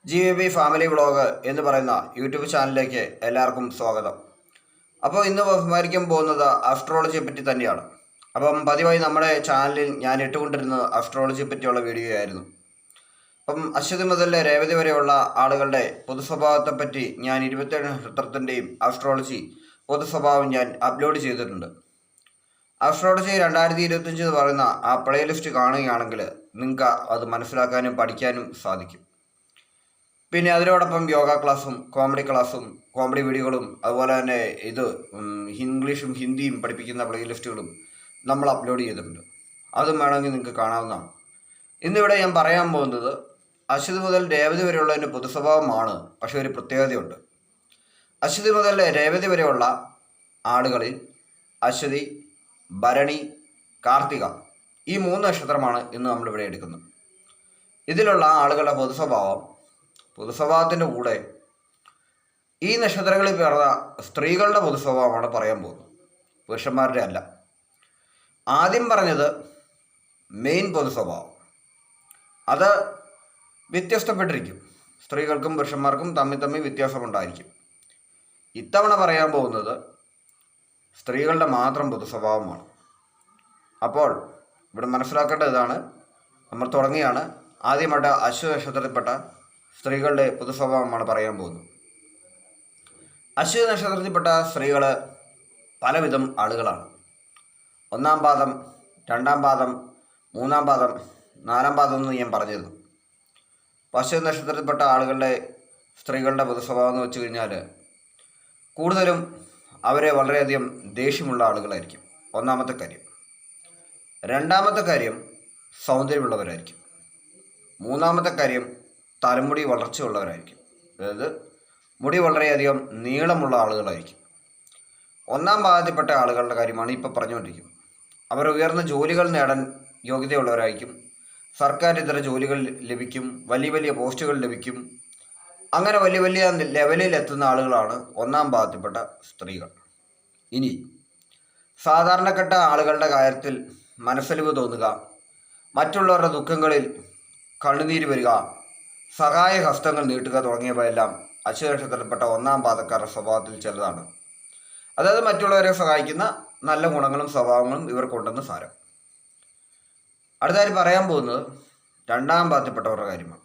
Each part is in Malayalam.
GAB ഫാമിലി വ്ളോഗ് എന്ന് പറയുന്ന യൂട്യൂബ് ചാനലിലേക്ക് എല്ലാവർക്കും സ്വാഗതം. അപ്പോൾ ഇന്ന് സംസാരിക്കാൻ പോകുന്നത് അസ്ട്രോളജിയെ പറ്റി തന്നെയാണ്. അപ്പം പതിവായി നമ്മുടെ ചാനലിൽ ഞാൻ ഇട്ടുകൊണ്ടിരുന്നത് അസ്ട്രോളജിയെ പറ്റിയുള്ള വീഡിയോ ആയിരുന്നു. അപ്പം അശ്വതി മുതൽ രേവതി വരെയുള്ള ആളുകളുടെ പൊതുസ്വഭാവത്തെ പറ്റി ഞാൻ 27 നക്ഷത്രത്തിൻ്റെയും അസ്ട്രോളജി പൊതുസ്വഭാവം ഞാൻ അപ്ലോഡ് ചെയ്തിട്ടുണ്ട്. അസ്ട്രോളജി 2025 എന്ന് പറയുന്ന ആ പ്ലേലിസ്റ്റ് കാണുകയാണെങ്കിൽ നിങ്ങൾക്ക് അത് മനസ്സിലാക്കാനും പഠിക്കാനും സാധിക്കും. പിന്നെ അതിനോടൊപ്പം യോഗ ക്ലാസ്സും കോമഡി വീഡിയോകളും അതുപോലെ തന്നെ ഇംഗ്ലീഷും ഹിന്ദിയും പഠിപ്പിക്കുന്ന പ്ലേലിസ്റ്റുകളും നമ്മൾ അപ്ലോഡ് ചെയ്തിട്ടുണ്ട്. അതും വേണമെങ്കിൽ നിങ്ങൾക്ക് കാണാവുന്നതാണ്. ഇന്നിവിടെ ഞാൻ പറയാൻ പോകുന്നത് അശ്വതി മുതൽ രേവതി വരെയുള്ളതിൻ്റെ പൊതുസ്വഭാവമാണ്. പക്ഷേ ഒരു പ്രത്യേകതയുണ്ട്. അശ്വതി മുതൽ രേവതി വരെയുള്ള ആളുകളിൽ അശ്വതി, ഭരണി, കാർത്തിക ഈ 3 നക്ഷത്രമാണ് ഇന്ന് നമ്മളിവിടെ എടുക്കുന്നത്. ഇതിലുള്ള ആളുകളുടെ പൊതുസ്വഭാവത്തിൻ്റെ കൂടെ ഈ നക്ഷത്രങ്ങളിൽ പിറന്ന സ്ത്രീകളുടെ പൊതുസ്വഭാവമാണ് പറയാൻ പോകുന്നത്, പുരുഷന്മാരുടെ അല്ല. ആദ്യം പറഞ്ഞത് മെയിൻ പൊതുസ്വഭാവം. അത് വ്യത്യസ്തപ്പെട്ടിരിക്കും. സ്ത്രീകൾക്കും പുരുഷന്മാർക്കും തമ്മിൽ വ്യത്യാസമുണ്ടായിരിക്കും. ഇത്തവണ പറയാൻ പോകുന്നത് സ്ത്രീകളുടെ മാത്രം പൊതുസ്വഭാവമാണ്. അപ്പോൾ ഇവിടെ മനസ്സിലാക്കേണ്ടത് ഇതാണ്. നമ്മൾ തുടങ്ങിയാണ്. ആദ്യമായിട്ട് അശ്വതി നക്ഷത്രത്തിൽപ്പെട്ട സ്ത്രീകളുടെ പൊതുസ്വഭാവമാണ് പറയാൻ പോകുന്നത്. അശ്വതി നക്ഷത്രത്തിൽപ്പെട്ട സ്ത്രീകൾ പലവിധം ആളുകളാണ്. 1-ാം പാദം, 2-ാം പാദം, 3-ാം പാദം, 4-ാം പാദം എന്ന് ഞാൻ പറഞ്ഞിരുന്നു. അശ്വതി നക്ഷത്രത്തിൽപ്പെട്ട സ്ത്രീകളുടെ പൊതുസ്വഭാവം എന്ന് വെച്ച് കഴിഞ്ഞാൽ കൂടുതലും അവരെ വളരെയധികം ദേഷ്യമുള്ള ആളുകളായിരിക്കും. 1-ാമത്തെ കാര്യം. 2-ാമത്തെ കാര്യം സൗന്ദര്യമുള്ളവരായിരിക്കും. 3-ാമത്തെ കാര്യം തലമുടി വളർച്ചയുള്ളവരായിരിക്കും. അതായത് മുടി വളരെയധികം നീളമുള്ള ആളുകളായിരിക്കും. 1-ാം പാദത്തിൽപ്പെട്ട ആളുകളുടെ കാര്യമാണ് ഇപ്പോൾ പറഞ്ഞുകൊണ്ടിരിക്കുന്നത്. അവർ ഉയർന്ന ജോലികൾ നേടാൻ യോഗ്യതയുള്ളവരായിരിക്കും. സർക്കാർ ഇതര ജോലികൾ ലഭിക്കും, വലിയ പോസ്റ്റുകൾ ലഭിക്കും. അങ്ങനെ വലിയ ലെവലിൽ എത്തുന്ന ആളുകളാണ് 1-ാം പാദത്തിൽപ്പെട്ട സ്ത്രീകൾ. ഇനി സാധാരണപ്പെട്ട ആളുകളുടെ കാര്യത്തിൽ മനസ്സലിവ് തോന്നുക, മറ്റുള്ളവരുടെ ദുഃഖങ്ങളിൽ കണ്ണുനീര് വരിക, സഹായ ഹസ്തങ്ങൾ നീട്ടുക തുടങ്ങിയവയെല്ലാം അശ്വതി നക്ഷത്രത്തിൽപ്പെട്ട 1-ാം പാദക്കാരുടെ സ്വഭാവത്തിൽ ചിലതാണ്. അതായത് മറ്റുള്ളവരെ സഹായിക്കുന്ന നല്ല ഗുണങ്ങളും സ്വഭാവങ്ങളും ഇവർക്കുണ്ടെന്ന് സാരം. അടുത്തായി പറയാൻ പോകുന്നത് 2-ാം പാദത്തിൽപ്പെട്ടവരുടെ കാര്യമാണ്.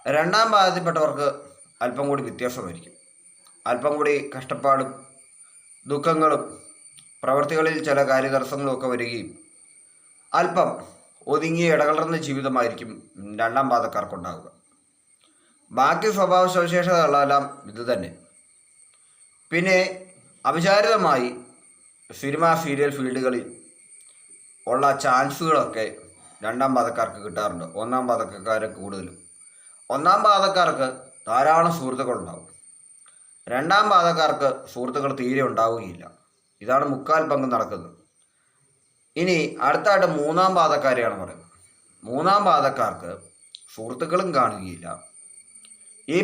2-ാം പാദത്തിൽപ്പെട്ടവർക്ക് അല്പം കൂടി വ്യത്യാസമായിരിക്കും. അല്പം കൂടി കഷ്ടപ്പാടും ദുഃഖങ്ങളും പ്രവൃത്തികളിൽ ചില കാര്യതടസ്സങ്ങളും ഒക്കെ വരികയും അല്പം ഒതുങ്ങിയ ഇടകലർന്ന ജീവിതമായിരിക്കും 2-ാം പാദക്കാർക്കുണ്ടാവുക. ബാക്കി സ്വഭാവ സവിശേഷതകളെല്ലാം ഇത് തന്നെ. പിന്നെ അവിചാരിതമായി സീരിയൽ ഫീൽഡുകളിൽ ഉള്ള ചാൻസുകളൊക്കെ 2-ാം പാദക്കാർക്ക് കിട്ടാറുണ്ട്. 1-ാം പാദക്കാരെ കൂടുതലും. 1-ാം പാദക്കാർക്ക് ധാരാളം സുഹൃത്തുക്കളുണ്ടാവും. 2-ാം പാദക്കാർക്ക് സുഹൃത്തുക്കൾ തീരെ ഉണ്ടാവുകയില്ല. ഇതാണ് മുക്കാൽ പങ്ക് നടക്കുന്നത്. ഇനി അടുത്തായിട്ട് 3-ാം പാദക്കാരെയാണ് പറയുന്നത്. 3-ാം പാദക്കാർക്ക് സുഹൃത്തുക്കളും കാണുകയില്ല. ഈ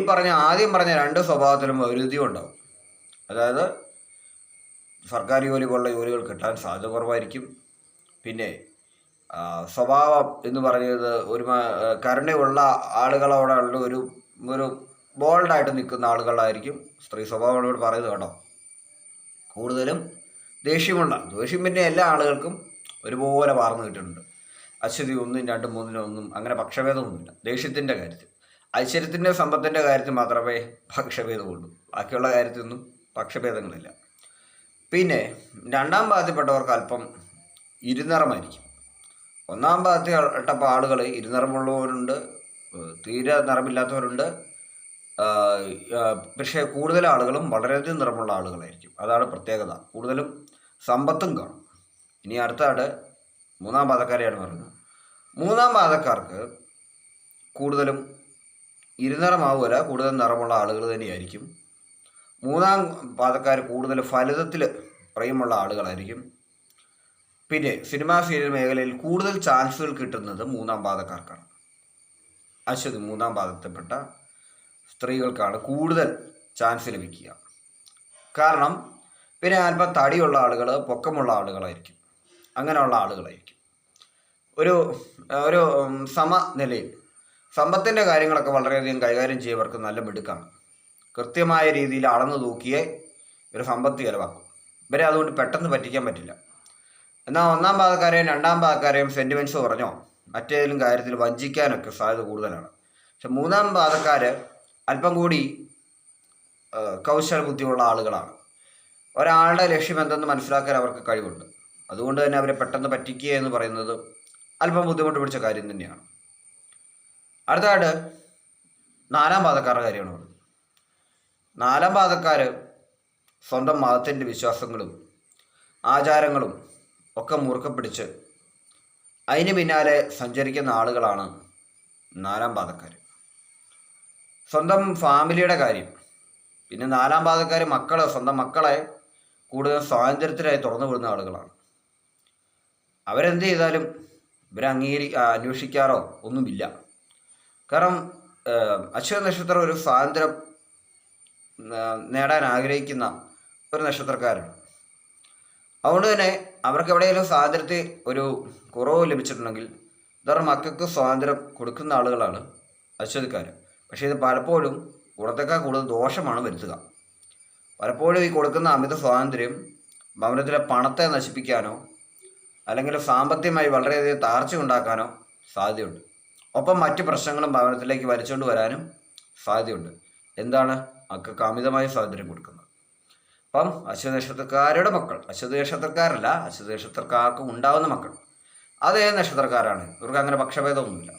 ആദ്യം പറഞ്ഞ 2 സ്വഭാവത്തിലും വൈരുദ്ധ്യം ഉണ്ടാവും. അതായത് സർക്കാർ ജോലി പോലുള്ള ജോലികൾ കിട്ടാൻ സാധ്യത കുറവായിരിക്കും. പിന്നെ സ്വഭാവം എന്ന് പറയുന്നത് കരുണയുള്ള ആളുകളോടുള്ള ഒരു ബോൾഡായിട്ട് നിൽക്കുന്ന ആളുകളായിരിക്കും സ്ത്രീ സ്വഭാവം ഇവിടെ പറയുന്നത് കേട്ടോ. കൂടുതലും ദേഷ്യം പിന്നെ എല്ലാ ആളുകൾക്കും ഒരുപോലെ വാർന്നു കിട്ടുന്നുണ്ട്. അശ്വതി 1, 2, 3 അങ്ങനെ പക്ഷഭേദമൊന്നുമില്ല. ദേഷ്യത്തിൻ്റെ കാര്യത്തിൽ, ഐശ്വര്യത്തിൻ്റെ സമ്പത്തിൻ്റെ കാര്യത്തിൽ മാത്രമേ പക്ഷഭേദമുള്ളൂ. ബാക്കിയുള്ള കാര്യത്തിലൊന്നും പക്ഷഭേദങ്ങളില്ല. പിന്നെ 2-ാം പാദത്തിൽപ്പെട്ടവർക്ക് അല്പം ഇരുനിറമായിരിക്കും. 1-ാം പാദത്തിൽപ്പെട്ട ആളുകൾ ഇരുനിറമുള്ളവരുണ്ട്, തീരെ നിറമില്ലാത്തവരുണ്ട്. പക്ഷേ കൂടുതൽ ആളുകളും വളരെയധികം നിറമുള്ള ആളുകളായിരിക്കും. അതാണ് പ്രത്യേകത. കൂടുതലും സമ്പത്തും കാണും. ഇനി അടുത്തായിട്ട് 3-ാം പാദക്കാരെയാണ് പറയുന്നത്. 3-ാം പാദക്കാർക്ക് കൂടുതലും ഇരുനിറമാവുകയില്ല, കൂടുതൽ നിറമുള്ള ആളുകൾ തന്നെയായിരിക്കും. 3-ാം പാദക്കാർ കൂടുതൽ ഫലിതത്തിൽ പ്രിയമുള്ള ആളുകളായിരിക്കും. പിന്നെ സീരിയൽ മേഖലയിൽ കൂടുതൽ ചാൻസുകൾ കിട്ടുന്നത് 3-ാം പാദക്കാർക്കാണ്. അശ്വതി 3-ാം പാദത്തിൽപ്പെട്ട സ്ത്രീകൾക്കാണ് കൂടുതൽ ചാൻസ് ലഭിക്കുക. കാരണം പിന്നെ അല്പം തടിയുള്ള ആളുകൾ, പൊക്കമുള്ള ആളുകളായിരിക്കും. അങ്ങനെയുള്ള ആളുകളായിരിക്കും. ഒരു സമനിലയിൽ സമ്പത്തിൻ്റെ കാര്യങ്ങളൊക്കെ വളരെയധികം കൈകാര്യം ചെയ്യുന്നവർക്ക് നല്ല മിടുക്കാണ്. കൃത്യമായ രീതിയിൽ അളന്നു തൂക്കിയേ ഒരു സമ്പത്ത് ചിലവാക്കും. ഇവരെ അതുകൊണ്ട് പെട്ടെന്ന് പറ്റിക്കാൻ പറ്റില്ല. എന്നാൽ ഒന്നാം പാദക്കാരെയും രണ്ടാം പാദക്കാരെയും സെൻറ്റിമെൻറ്റ്സ് പറഞ്ഞോ മറ്റേതെങ്കിലും കാര്യത്തിൽ വഞ്ചിക്കാനൊക്കെ സാധ്യത കൂടുതലാണ്. പക്ഷെ മൂന്നാം പാദക്കാർ അല്പം കൂടി കൗശല ബുദ്ധിയുള്ള ആളുകളാണ്. ഒരാളുടെ ലക്ഷ്യം എന്തെന്ന് മനസ്സിലാക്കാൻ അവർക്ക് കഴിവുണ്ട്. അതുകൊണ്ട് തന്നെ അവരെ പെട്ടെന്ന് പറ്റിക്കുക എന്ന് പറയുന്നത് അല്പം ബുദ്ധിമുട്ട് പിടിച്ച കാര്യം തന്നെയാണ്. അടുത്തതായിട്ട് നാലാം പാദക്കാരുടെ കാര്യമാണ് പറയുന്നത്. നാലാം പാദക്കാർ സ്വന്തം മതത്തിൻ്റെ വിശ്വാസങ്ങളും ആചാരങ്ങളും ഒക്കെ മുറുക്കെ പിടിച്ച് അതിന് പിന്നാലെ സഞ്ചരിക്കുന്ന ആളുകളാണ് നാലാം പാദക്കാർ. സ്വന്തം ഫാമിലിയുടെ കാര്യം, പിന്നെ നാലാം പാദക്കാർ സ്വന്തം മക്കളെ കൂടുതൽ സ്വാതന്ത്ര്യത്തിനായി തുറന്നു വിടുന്ന ആളുകളാണ്. അവരെന്ത് ചെയ്താലും ഇവരെ അന്വേഷിക്കാറോ ഒന്നുമില്ല. കാരണം അശ്വതി നക്ഷത്രം ഒരു സ്വാതന്ത്ര്യം നേടാൻ ആഗ്രഹിക്കുന്ന ഒരു നക്ഷത്രക്കാരാണ്. അതുകൊണ്ട് തന്നെ അവർക്ക് എവിടെയെങ്കിലും സ്വാതന്ത്ര്യത്തിൽ ഒരു കുറവ് ലഭിച്ചിട്ടുണ്ടെങ്കിൽ ഇവരുടെ മക്കൾക്ക് സ്വാതന്ത്ര്യം കൊടുക്കുന്ന ആളുകളാണ് അശ്വതിക്കാർ. പക്ഷേ ഇത് പലപ്പോഴും ഗുണത്തേക്കാൾ കൂടുതൽ ദോഷമാണ് വരുത്തുക. പലപ്പോഴും ഈ കൊടുക്കുന്ന അമിത സ്വാതന്ത്ര്യം ഭവനത്തിലെ പണത്തെ നശിപ്പിക്കാനോ അല്ലെങ്കിൽ സാമ്പത്തികമായി വളരെയധികം താഴ്ച ഉണ്ടാക്കാനോ സാധ്യതയുണ്ട്. ഒപ്പം മറ്റ് പ്രശ്നങ്ങളും ഭവനത്തിലേക്ക് വലിച്ചുകൊണ്ട് വരാനും സാധ്യതയുണ്ട്. എന്താണ് മക്കൾക്ക് അമിതമായി സ്വാതന്ത്ര്യം കൊടുക്കുന്നത്. അപ്പം അശ്വതി നക്ഷത്രക്കാരുടെ മക്കൾ, അശ്വതി നക്ഷത്രക്കാരല്ല, അശ്വതി നക്ഷത്രക്കാർക്ക് ഉണ്ടാകുന്ന മക്കൾ അതേ നക്ഷത്രക്കാരാണ്. ഇവർക്ക് അങ്ങനെ പക്ഷഭേദമൊന്നുമില്ല.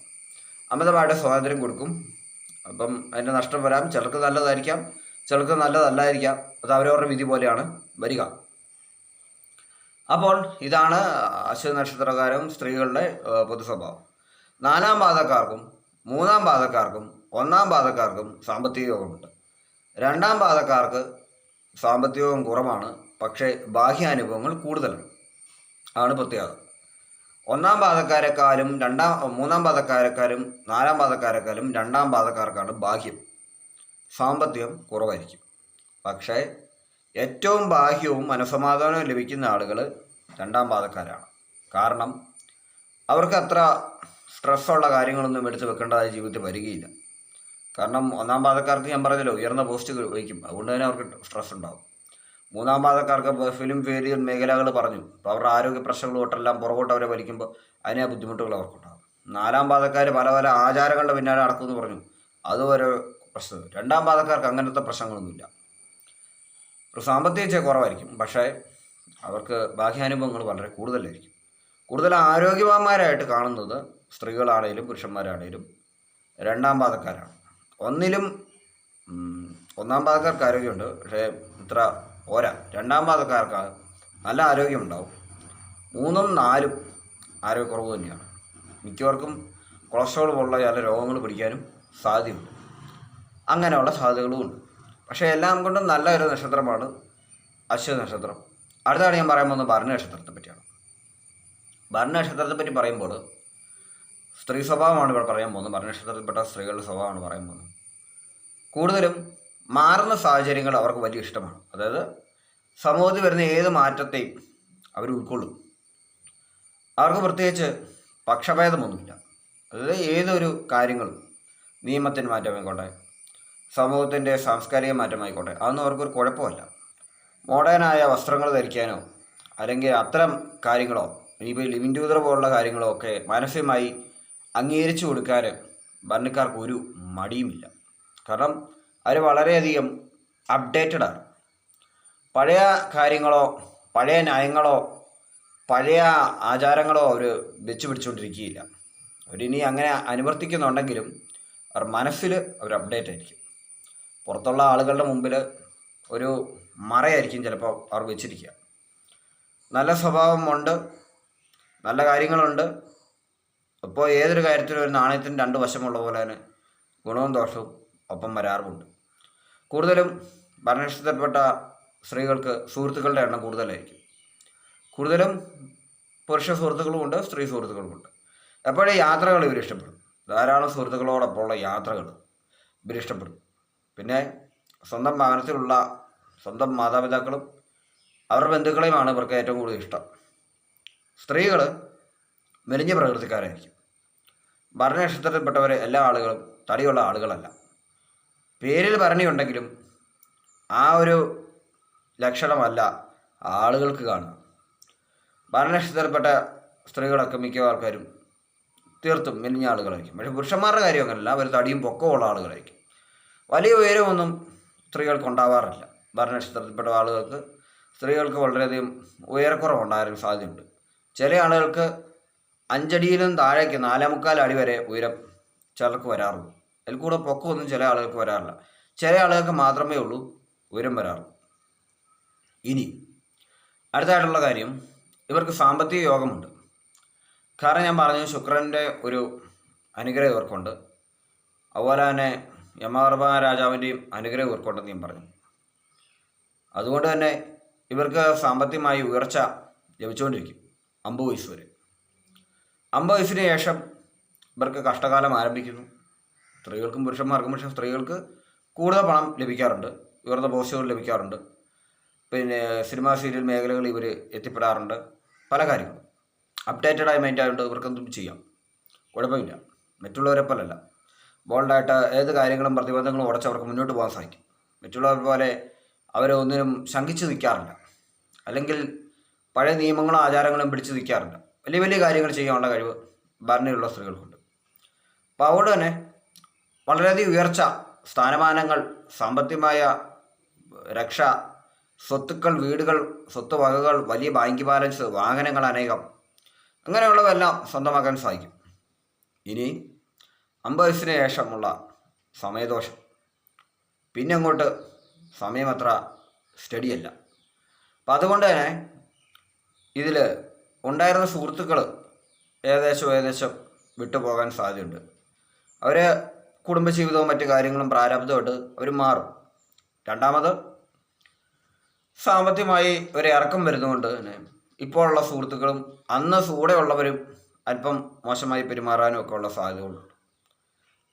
അമിതമായിട്ട് സ്വാതന്ത്ര്യം കൊടുക്കും. അപ്പം അതിൻ്റെ നഷ്ടം വരാം. ചിലർക്ക് നല്ലതായിരിക്കാം, ചിലർക്ക് നല്ലതല്ലായിരിക്കാം. അത് അവരവരുടെ വിധി പോലെയാണ് വരിക. അപ്പോൾ ഇതാണ് അശ്വതി നക്ഷത്രക്കാരും സ്ത്രീകളുടെ പൊതു സ്വഭാവം. നാലാം പാദക്കാർക്കും മൂന്നാം പാദക്കാർക്കും ഒന്നാം പാദക്കാർക്കും സാമ്പത്തിക യോഗമുണ്ട്. രണ്ടാം പാദക്കാർക്ക് സാമ്പത്തികവും കുറവാണ്, പക്ഷേ ബാഹ്യാനുഭവങ്ങൾ കൂടുതലാണ് ആണ് പ്രത്യേകത. ഒന്നാം പാദക്കാരെക്കാളും മൂന്നാം പാദക്കാരെക്കാളും നാലാം പാദക്കാരെക്കാളും രണ്ടാം പാദക്കാർക്കാണ് ബാഹ്യം, സാമ്പത്തികം കുറവായിരിക്കും. പക്ഷേ ഏറ്റവും ബാഹ്യവും മനസ്സമാധാനവും ലഭിക്കുന്ന ആളുകൾ രണ്ടാം പാദക്കാരാണ്. കാരണം അവർക്ക് അത്ര സ്ട്രെസ്സുള്ള കാര്യങ്ങളൊന്നും എടുത്ത് വെക്കേണ്ടതായ ജീവിതത്തിൽ വരികയില്ല. കാരണം ഒന്നാം പാദക്കാർക്ക് ഞാൻ പറഞ്ഞല്ലോ ഉയർന്ന പോസ്റ്റ് വഹിക്കും, അതുകൊണ്ട് തന്നെ അവർക്ക് സ്ട്രെസ് ഉണ്ടാകും. മൂന്നാം പാദക്കാർക്ക് ഫിലിം വേദിയൽ മേഖലകൾ പറഞ്ഞു, അപ്പോൾ അവരുടെ ആരോഗ്യ പ്രശ്നങ്ങൾ തൊട്ടെല്ലാം പുറകോട്ട് അവരെ വലിക്കുമ്പോൾ അതിനെ ബുദ്ധിമുട്ടുകൾ അവർക്കുണ്ടാകും. നാലാം പാദക്കാർ പല പല ആചാരങ്ങളുടെ പിന്നാലെ നടക്കുമെന്ന് പറഞ്ഞു, അതുവരെ പ്രശ്നം. രണ്ടാം പാദക്കാർക്ക് അങ്ങനത്തെ പ്രശ്നങ്ങളൊന്നുമില്ല. ഒരു സാമ്പത്തിക കുറവായിരിക്കും, പക്ഷേ അവർക്ക് ബാഹ്യാനുഭവങ്ങൾ വളരെ കൂടുതലായിരിക്കും. കൂടുതൽ ആരോഗ്യവാന്മാരായിട്ട് കാണുന്നത് സ്ത്രീകളാണേലും പുരുഷന്മാരാണേലും രണ്ടാം പാദക്കാരാണ്. ഒന്നാം പാദക്കാർക്ക് ആരോഗ്യമുണ്ട്, പക്ഷേ ഇത്ര പോരാ. രണ്ടാം പാദക്കാർക്ക് നല്ല ആരോഗ്യമുണ്ടാവും. 3ഉം 4ഉം ആരോഗ്യക്കുറവ് തന്നെയാണ്. മിക്കവർക്കും കൊളസ്ട്രോൾ പോലുള്ള ചില രോഗങ്ങൾ പിടിക്കാനും സാധ്യതയുണ്ട്. അങ്ങനെയുള്ള സാധ്യതകളും ഉണ്ട്. പക്ഷേ എല്ലാം കൊണ്ടും നല്ല ഒരു നക്ഷത്രമാണ് അശ്വതി നക്ഷത്രം. അടുത്താണ് ഞാൻ പറയാൻ പോകുന്നത് ഭരണി നക്ഷത്രത്തെ പറ്റിയാണ്. ഭരണി നക്ഷത്രത്തെ പറ്റി പറയുമ്പോൾ സ്ത്രീ സ്വഭാവമാണ് ഇവിടെ പറയാൻ പോകുന്നത്. ഭരണി നക്ഷത്രത്തിൽപ്പെട്ട സ്ത്രീകളുടെ സ്വഭാവമാണ് പറയാൻ പോകുന്നത്. കൂടുതലും മാറുന്ന സാഹചര്യങ്ങൾ അവർക്ക് വലിയ ഇഷ്ടമാണ്. അതായത് സമൂഹത്തിൽ വരുന്ന ഏത് മാറ്റത്തെയും അവർ ഉൾക്കൊള്ളും. അവർക്ക് പ്രത്യേകിച്ച് പക്ഷഭേദമൊന്നുമില്ല. അതായത് ഏതൊരു കാര്യങ്ങളും നിയമത്തിന് മാറ്റമായിക്കോട്ടെ, സമൂഹത്തിൻ്റെ സാംസ്കാരിക മാറ്റമായിക്കോട്ടെ, അതൊന്നും അവർക്കൊരു കുഴപ്പമല്ല. മോഡേണായ വസ്ത്രങ്ങൾ ധരിക്കാനോ അല്ലെങ്കിൽ അത്തരം കാര്യങ്ങളോ ഇനിയിപ്പോൾ ലിവിങ് ടുഗദർ പോലുള്ള കാര്യങ്ങളോ ഒക്കെ മാനസികമായി അംഗീകരിച്ചു കൊടുക്കാൻ ഭരണിക്കാർക്ക് ഒരു മടിയുമില്ല. കാരണം അവർ വളരെയധികം അപ്ഡേറ്റഡാണ്. പഴയ കാര്യങ്ങളോ പഴയ ന്യായങ്ങളോ പഴയ ആചാരങ്ങളോ അവർ വെച്ച് പിടിച്ചുകൊണ്ടിരിക്കുകയില്ല. അവരിനി അങ്ങനെ അനുവർത്തിക്കുന്നുണ്ടെങ്കിലും അവർ മനസ്സിൽ അവർ അപ്ഡേറ്റ് ആയിരിക്കും. പുറത്തുള്ള ആളുകളുടെ മുമ്പിൽ ഒരു മറയായിരിക്കും ചിലപ്പോൾ അവർ വെച്ചിരിക്കുക. നല്ല സ്വഭാവമുണ്ട്, നല്ല കാര്യങ്ങളുണ്ട്. അപ്പോൾ ഏതൊരു കാര്യത്തിലും ഒരു നാണയത്തിന് 2 വശമുള്ള പോലെ തന്നെ ഗുണവും ദോഷവും ഒപ്പം വരാറുമുണ്ട്. കൂടുതലും ഭരണനക്ഷത്രത്തിൽപ്പെട്ട സ്ത്രീകൾക്ക് സുഹൃത്തുക്കളുടെ എണ്ണം കൂടുതലായിരിക്കും. കൂടുതലും പുരുഷ സുഹൃത്തുക്കളുമുണ്ട്, സ്ത്രീ സുഹൃത്തുക്കളുമുണ്ട്. എപ്പോഴും യാത്രകൾ ഇവരിഷ്ടപ്പെടും. ധാരാളം സുഹൃത്തുക്കളോടൊപ്പമുള്ള യാത്രകൾ ഇവരിഷ്ടപ്പെടും. പിന്നെ സ്വന്തം ഭവനത്തിലുള്ള സ്വന്തം മാതാപിതാക്കളും അവരുടെ ബന്ധുക്കളെയുമാണ് ഇവർക്ക് ഏറ്റവും കൂടുതൽ ഇഷ്ടം. സ്ത്രീകൾ മെലിഞ്ഞ പ്രകൃതിക്കാരായിരിക്കും. ഭരണനക്ഷത്രത്തിൽപ്പെട്ടവർ എല്ലാ ആളുകളും തടിയുള്ള ആളുകളല്ല. പേരിൽ ഭരണിയുണ്ടെങ്കിലും ആ ഒരു ലക്ഷണമല്ല ആളുകൾക്ക് കാണുക. ഭരണനക്ഷത്രത്തിൽപ്പെട്ട സ്ത്രീകളൊക്കെ മിക്ക ആൾക്കാരും തീർത്തും മെലിഞ്ഞ ആളുകളായിരിക്കും. പക്ഷേ പുരുഷന്മാരുടെ കാര്യം അങ്ങനെയല്ല, അവർ തടിയും പൊക്കമുള്ള ആളുകളായിരിക്കും. വലിയ ഉയരമൊന്നും സ്ത്രീകൾക്ക് ഉണ്ടാവാറില്ല. ഭരണനക്ഷത്രത്തിൽപ്പെട്ട ആളുകൾക്ക് സ്ത്രീകൾക്ക് വളരെയധികം ഉയരക്കുറവുണ്ടാകാൻ സാധ്യതയുണ്ട്. ചില ആളുകൾക്ക് 5 അടിയിലും താഴേക്ക് 4.25 അടി വരെ ഉയരം ചിലർക്ക് വരാറുള്ളൂ. അതിൽ കൂടെ പൊക്കമൊന്നും ചില ആളുകൾക്ക് വരാറില്ല. ചില ആളുകൾക്ക് മാത്രമേ ഉള്ളൂ ഉയരം വരാറുള്ളൂ. ഇനി അടുത്തായിട്ടുള്ള കാര്യം, ഇവർക്ക് സാമ്പത്തിക യോഗമുണ്ട്. കാരണം ഞാൻ പറഞ്ഞു, ശുക്രൻ്റെ ഒരു അനുഗ്രഹം ഇവർക്കുണ്ട്. അതുപോലെ തന്നെ യമധർമ്മ രാജാവിൻ്റെയും അനുഗ്രഹം ഇവർക്കുണ്ടെന്ന് ഞാൻ പറഞ്ഞു. അതുകൊണ്ട് തന്നെ ഇവർക്ക് സാമ്പത്തികമായി ഉയർച്ച ലഭിച്ചുകൊണ്ടിരിക്കും 50 വയസ്സ് വരെ. 50 വയസ്സിന് ശേഷം ഇവർക്ക് കഷ്ടകാലം ആരംഭിക്കുന്നു. സ്ത്രീകൾക്കും പുരുഷന്മാർക്കും. പക്ഷേ സ്ത്രീകൾക്ക് കൂടുതൽ പണം ലഭിക്കാറുണ്ട്, ഉയർന്ന പോസ്റ്റുകൾ ലഭിക്കാറുണ്ട്. പിന്നെ സിനിമ സീരിയൽ മേഖലകളിൽ ഇവർ എത്തിപ്പെടാറുണ്ട്. പല കാര്യങ്ങളും അപ്ഡേറ്റഡായി മൈൻഡ് ആയതുകൊണ്ട് ഇവർക്കെന്തും ചെയ്യാം, കുഴപ്പമില്ല. മറ്റുള്ളവരെ പോലല്ല, ബോൾഡായിട്ട് ഏത് കാര്യങ്ങളും പ്രതിബന്ധങ്ങളും ഉടച്ചവർക്ക് മുന്നോട്ട് പോകാൻ സാധിക്കും. മറ്റുള്ളവർ പോലെ അവരെ ഒന്നിനും ശങ്കിച്ച് നിൽക്കാറില്ല, അല്ലെങ്കിൽ പഴയ നിയമങ്ങളും ആചാരങ്ങളും പിടിച്ച് നിൽക്കാറില്ല. വലിയ വലിയ കാര്യങ്ങൾ ചെയ്യാനുള്ള കഴിവ് ഭരണയുള്ള സ്ത്രീകൾക്കുണ്ട്. അപ്പോൾ അതുകൊണ്ട് തന്നെ വളരെയധികം ഉയർച്ച, സ്ഥാനമാനങ്ങൾ, സാമ്പത്തികമായ രക്ഷ, സ്വത്തുക്കൾ, വീടുകൾ, സ്വത്ത് വകകൾ, വലിയ ബാങ്ക് ബാലൻസ്, വാഹനങ്ങൾ അനേകം, അങ്ങനെയുള്ളതെല്ലാം സ്വന്തമാക്കാൻ സാധിക്കും. ഇനി 50 വയസ്സിന് ശേഷമുള്ള സമയദോഷം, പിന്നെ അങ്ങോട്ട് സമയം അത്ര സ്റ്റഡിയല്ല. അപ്പം അതുകൊണ്ട് തന്നെ ഇതിൽ ഉണ്ടായിരുന്ന സുഹൃത്തുക്കൾ ഏകദേശം വിട്ടുപോകാൻ സാധ്യതയുണ്ട്. അവർ കുടുംബജീവിതവും മറ്റു കാര്യങ്ങളും പ്രാരാബ്ധമായിട്ട് അവർ മാറും. രണ്ടാമത് സാമ്പത്തികമായി ഒരു ഇറക്കം വരുന്നതുകൊണ്ട് തന്നെ ഇപ്പോൾ ഉള്ള സുഹൃത്തുക്കളും അന്ന് കൂടെയുള്ളവരും അല്പം മോശമായി പെരുമാറാനും ഒക്കെ ഉള്ള സാധ്യതകളുണ്ട്.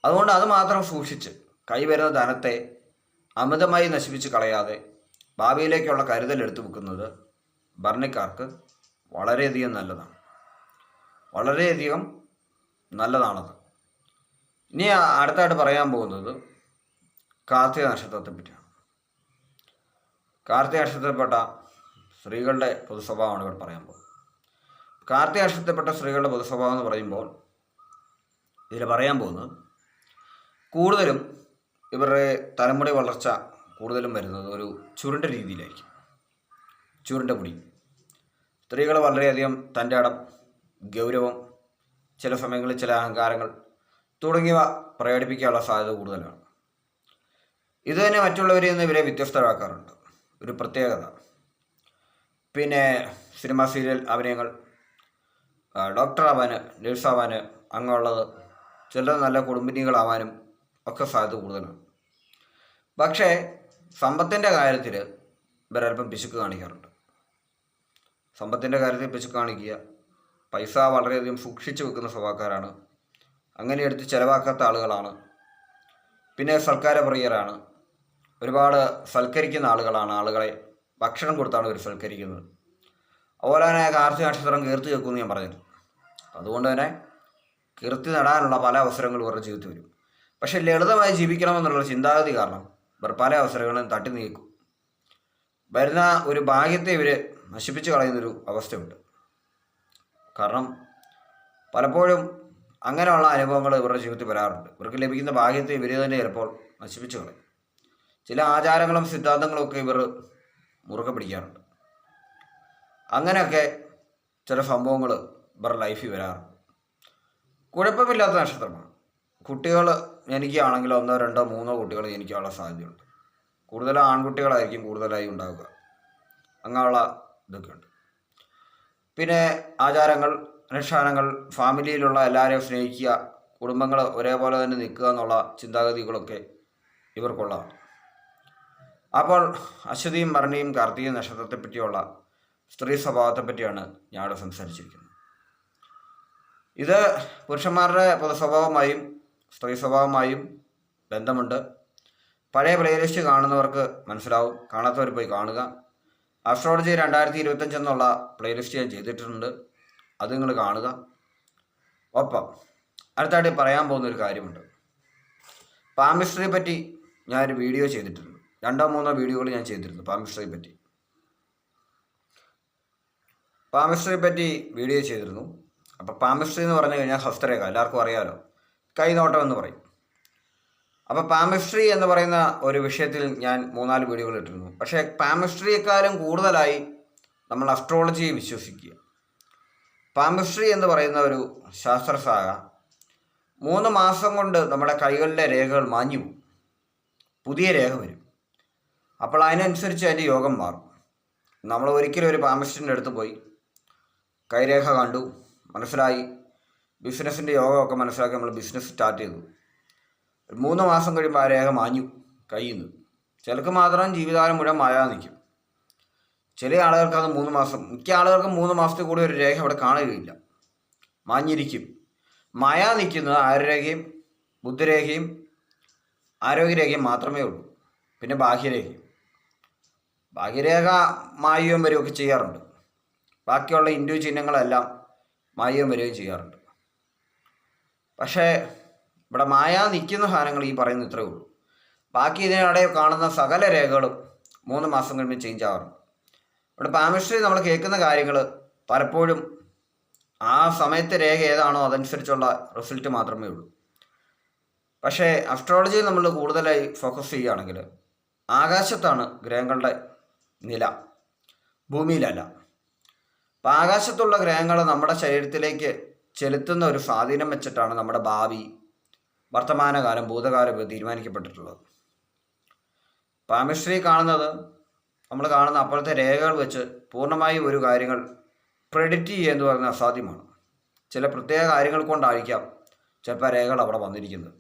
അതുകൊണ്ട് അത് മാത്രം സൂക്ഷിച്ച് കൈവരുന്ന ധനത്തെ അമിതമായി നശിപ്പിച്ച് കളയാതെ ഭാവിയിലേക്കുള്ള കരുതൽ എടുത്തു വെക്കുന്നത് ഭരണിക്കാർക്ക് വളരെയധികം നല്ലതാണ്. വളരെയധികം നല്ലതാണത്. ഇനി അടുത്തായിട്ട് പറയാൻ പോകുന്നത് കാർത്തിക നക്ഷത്രത്തെ പറ്റിയാണ്. കാർത്തിക നക്ഷത്രത്തിൽപ്പെട്ട സ്ത്രീകളുടെ പൊതുസ്വഭാവമാണ് ഇവിടെ പറയാൻ പോകുന്നത്. കാർത്തിക നക്ഷത്രത്തിൽപ്പെട്ട സ്ത്രീകളുടെ പൊതുസ്വഭാവം എന്ന് പറയുമ്പോൾ ഇതിൽ പറയാൻ പോകുന്നത് കൂടുതലും ഇവരുടെ തലമുടി വളർച്ച കൂടുതലും വരുന്നത് ഒരു ചുരുണ്ട രീതിയിലായിരിക്കും. ചുരുണ്ട മുടി. സ്ത്രീകൾ വളരെയധികം തൻ്റെ ഇടം, ഗൗരവം, ചില സമയങ്ങളിൽ ചില അഹങ്കാരങ്ങൾ തുടങ്ങിയവ പ്രകടിപ്പിക്കാനുള്ള സാധ്യത കൂടുതലാണ്. ഇത് തന്നെ മറ്റുള്ളവരിൽ നിന്ന് ഇവരെ വ്യത്യസ്തരാക്കാറുണ്ട്, ഒരു പ്രത്യേകത. പിന്നെ സിനിമ സീരിയൽ അഭിനയങ്ങൾ, ഡോക്ടറാവാൻ, നഴ്സാവാൻ, അങ്ങനെയുള്ളത്, ചിലർ നല്ല കുടുംബിനികളാവാനും ഒക്കെ സാധ്യത കൂടുതലാണ്. പക്ഷേ സമ്പത്തിൻ്റെ കാര്യത്തിൽ ഇവരൽപ്പം പിശുക്ക് കാണിക്കാറുണ്ട്. സമ്പത്തിൻ്റെ കാര്യത്തിൽ പിശുക്ക് കാണിക്കുക, പൈസ വളരെയധികം സൂക്ഷിച്ചു വെക്കുന്ന സ്വഭാവക്കാരാണ്. അങ്ങനെ എടുത്ത് ചിലവാക്കാത്ത ആളുകളാണ്. പിന്നെ സൽക്കാരപ്രിയരാണ്. ഒരുപാട് സൽക്കരിക്കുന്ന ആളുകളാണ്. ആളുകളെ ഭക്ഷണം കൊടുത്താണ് ഇവർ സൽക്കരിക്കുന്നത്. അതുപോലെ തന്നെ കാർത്തിക നക്ഷത്രം കീർത്തി വെക്കുമെന്ന് ഞാൻ പറഞ്ഞിരുന്നു. അതുകൊണ്ട് തന്നെ കീർത്തി നേടാനുള്ള പല അവസരങ്ങളും ഇവരുടെ ജീവിതത്തിൽ വരും. പക്ഷേ ലളിതമായി ജീവിക്കണമെന്നുള്ള ചിന്താഗതി കാരണം ഇവർ പല അവസരങ്ങളും തട്ടി നീക്കും. വരുന്ന ഒരു ഭാഗ്യത്തെ ഇവർ നശിപ്പിച്ച് കളയുന്നൊരു അവസ്ഥയുണ്ട്. കാരണം പലപ്പോഴും അങ്ങനെയുള്ള അനുഭവങ്ങൾ ഇവരുടെ ജീവിതത്തിൽ വരാറുണ്ട്. ഇവർക്ക് ലഭിക്കുന്ന ഭാഗ്യത്തെ ഇവർ തന്നെ ചിലപ്പോൾ നശിപ്പിച്ച് കളയും. ചില ആചാരങ്ങളും സിദ്ധാന്തങ്ങളും ഒക്കെ ഇവർ മുറുകെ പിടിക്കാറുണ്ട്. അങ്ങനെയൊക്കെ ചില സംഭവങ്ങൾ ഇവരുടെ ലൈഫിൽ വരാറുണ്ട്. കുഴപ്പമില്ലാത്ത നക്ഷത്രമാണ്. കുട്ടികൾ ജനിക്കുകയാണെങ്കിൽ 1, 2, 3 കുട്ടികൾ ജനിക്കാനുള്ള സാധ്യതയുണ്ട്. കൂടുതലും ആൺകുട്ടികളായിരിക്കും കൂടുതലായി ഉണ്ടാവുക. അങ്ങനെയുള്ള ഇതൊക്കെയുണ്ട്. പിന്നെ ആചാരങ്ങൾ, അനുഷ്ഠാനങ്ങൾ, ഫാമിലിയിലുള്ള എല്ലാവരെയും സ്നേഹിക്കുക, കുടുംബങ്ങൾ ഒരേപോലെ തന്നെ നിൽക്കുക എന്നുള്ള ചിന്താഗതികളൊക്കെ ഇവർക്കുള്ളതാണ്. അപ്പോൾ അശ്വതിയും ഭരണിയും കാർത്തികയും നക്ഷത്രത്തെപ്പറ്റിയുള്ള സ്ത്രീ സ്വഭാവത്തെപ്പറ്റിയാണ് ഞാനിവിടെ സംസാരിച്ചിരിക്കുന്നത്. ഇത് പുരുഷന്മാരുടെ പൊതുസ്വഭാവമായും സ്ത്രീ സ്വഭാവമായും ബന്ധമുണ്ട്. പഴയ പ്ലേലിസ്റ്റ് കാണുന്നവർക്ക് മനസ്സിലാവും, കാണാത്തവർ പോയി കാണുക. ആസ്ട്രോളജി 2025 എന്നുള്ള പ്ലേലിസ്റ്റ് ഞാൻ ചെയ്തിട്ടുണ്ട്, അത് നിങ്ങൾ കാണുക. ഒപ്പം അടുത്തായിട്ട് പറയാൻ പോകുന്നൊരു കാര്യമുണ്ട്. പാമിസ്ട്രിയെ പറ്റി ഞാനൊരു വീഡിയോ ചെയ്തിട്ടുണ്ട്. 2-3 വീഡിയോകൾ ഞാൻ ചെയ്തിരുന്നു പാമിസ്ട്രിയെ പറ്റി വീഡിയോ ചെയ്തിരുന്നു. അപ്പോൾ പാമിസ്ട്രി എന്ന് പറഞ്ഞു കഴിഞ്ഞാൽ ഹസ്തരേഖ, എല്ലാവർക്കും അറിയാമല്ലോ, കൈനോട്ടം എന്ന് പറയും. അപ്പോൾ പാമിസ്ട്രി എന്ന് പറയുന്ന ഒരു വിഷയത്തിൽ ഞാൻ 3-4 വീഡിയോകൾ ഇട്ടിരുന്നു. പക്ഷേ പാമിസ്ട്രിയെക്കാളും കൂടുതലായി നമ്മൾ അസ്ട്രോളജിയെ വിശ്വസിക്കുക. പാമിസ്ട്രി എന്ന് പറയുന്ന ഒരു ശാസ്ത്രശാഖ 3 മാസം കൊണ്ട് നമ്മുടെ കൈകളിലെ രേഖകൾ മാഞ്ഞു പോകും, പുതിയ രേഖ വരും. അപ്പോൾ അതിനനുസരിച്ച് അതിൻ്റെ യോഗം മാറും. നമ്മൾ ഒരിക്കലും ഒരു പാമിസ്ട്രിൻ്റെ അടുത്ത് പോയി കൈരേഖ കണ്ടു, മനസ്സിലായി, ബിസിനസ്സിൻ്റെ യോഗമൊക്കെ മനസ്സിലാക്കി നമ്മൾ ബിസിനസ് സ്റ്റാർട്ട് ചെയ്തു. 3 മാസം കഴിയുമ്പോൾ ആ രേഖ മാഞ്ഞു കയ്യിൽ നിന്ന്. ചിലർക്ക് മാത്രം ജീവിതകാലം മുഴുവൻ മായാതെ നിൽക്കും. ചില ആളുകൾക്ക് അത് 3 മാസം, മിക്ക ആളുകൾക്കും 3 മാസത്തിൽ കൂടി ഒരു രേഖ അവിടെ കാണുകയില്ല, മാഞ്ഞിരിക്കും. മായാ നിൽക്കുന്നത് ആയുർരേഖയും ബുദ്ധിരേഖയും ആരോഗ്യരേഖയും മാത്രമേ ഉള്ളൂ. പിന്നെ ഭാഗ്യരേഖ മായുകയും വരികയൊക്കെ ചെയ്യാറുണ്ട്. ബാക്കിയുള്ള ഹിന്ദു ചിഹ്നങ്ങളെല്ലാം മായുകയും വരികയും ചെയ്യാറുണ്ട്. പക്ഷേ ഇവിടെ മായാ നിൽക്കുന്ന സാധനങ്ങൾ ഈ പറയുന്ന ഇത്രയേ ഉള്ളൂ. ബാക്കി ഇതിനിടെ കാണുന്ന സകല രേഖകളും 3 മാസം കഴിയുമ്പോൾ ചേഞ്ച് ആവാറുണ്ട്. ഇവിടെ പാമിസ്ട്രി നമ്മൾ കേൾക്കുന്ന കാര്യങ്ങൾ പലപ്പോഴും ആ സമയത്തെ രേഖ ഏതാണോ അതനുസരിച്ചുള്ള റിസൾട്ട് മാത്രമേ ഉള്ളൂ. പക്ഷേ അസ്ട്രോളജിയിൽ നമ്മൾ കൂടുതലായി ഫോക്കസ് ചെയ്യുകയാണെങ്കിൽ ആകാശത്താണ് ഗ്രഹങ്ങളുടെ നില, ഭൂമിയിലല്ല. അപ്പം ആകാശത്തുള്ള ഗ്രഹങ്ങൾ നമ്മുടെ ശരീരത്തിലേക്ക് ചെലുത്തുന്ന ഒരു സ്വാധീനം വെച്ചിട്ടാണ് നമ്മുടെ ഭാവി, വർത്തമാനകാലം, ഭൂതകാലം തീരുമാനിക്കപ്പെട്ടിട്ടുള്ളത്. പാമിസ്ട്രി കാണുന്നത് നമ്മൾ കാണുന്ന അപ്പോഴത്തെ രേഖകൾ വെച്ച് പൂർണ്ണമായും ഒരു കാര്യങ്ങൾ പ്രെഡിക്റ്റ് ചെയ്യുക എന്ന് പറയുന്നത് അസാധ്യമാണ്. ചില പ്രത്യേക കാര്യങ്ങൾ കൊണ്ടായിരിക്കാം ചിലപ്പോൾ രേഖകൾ അവിടെ വന്നിരിക്കുന്നത്.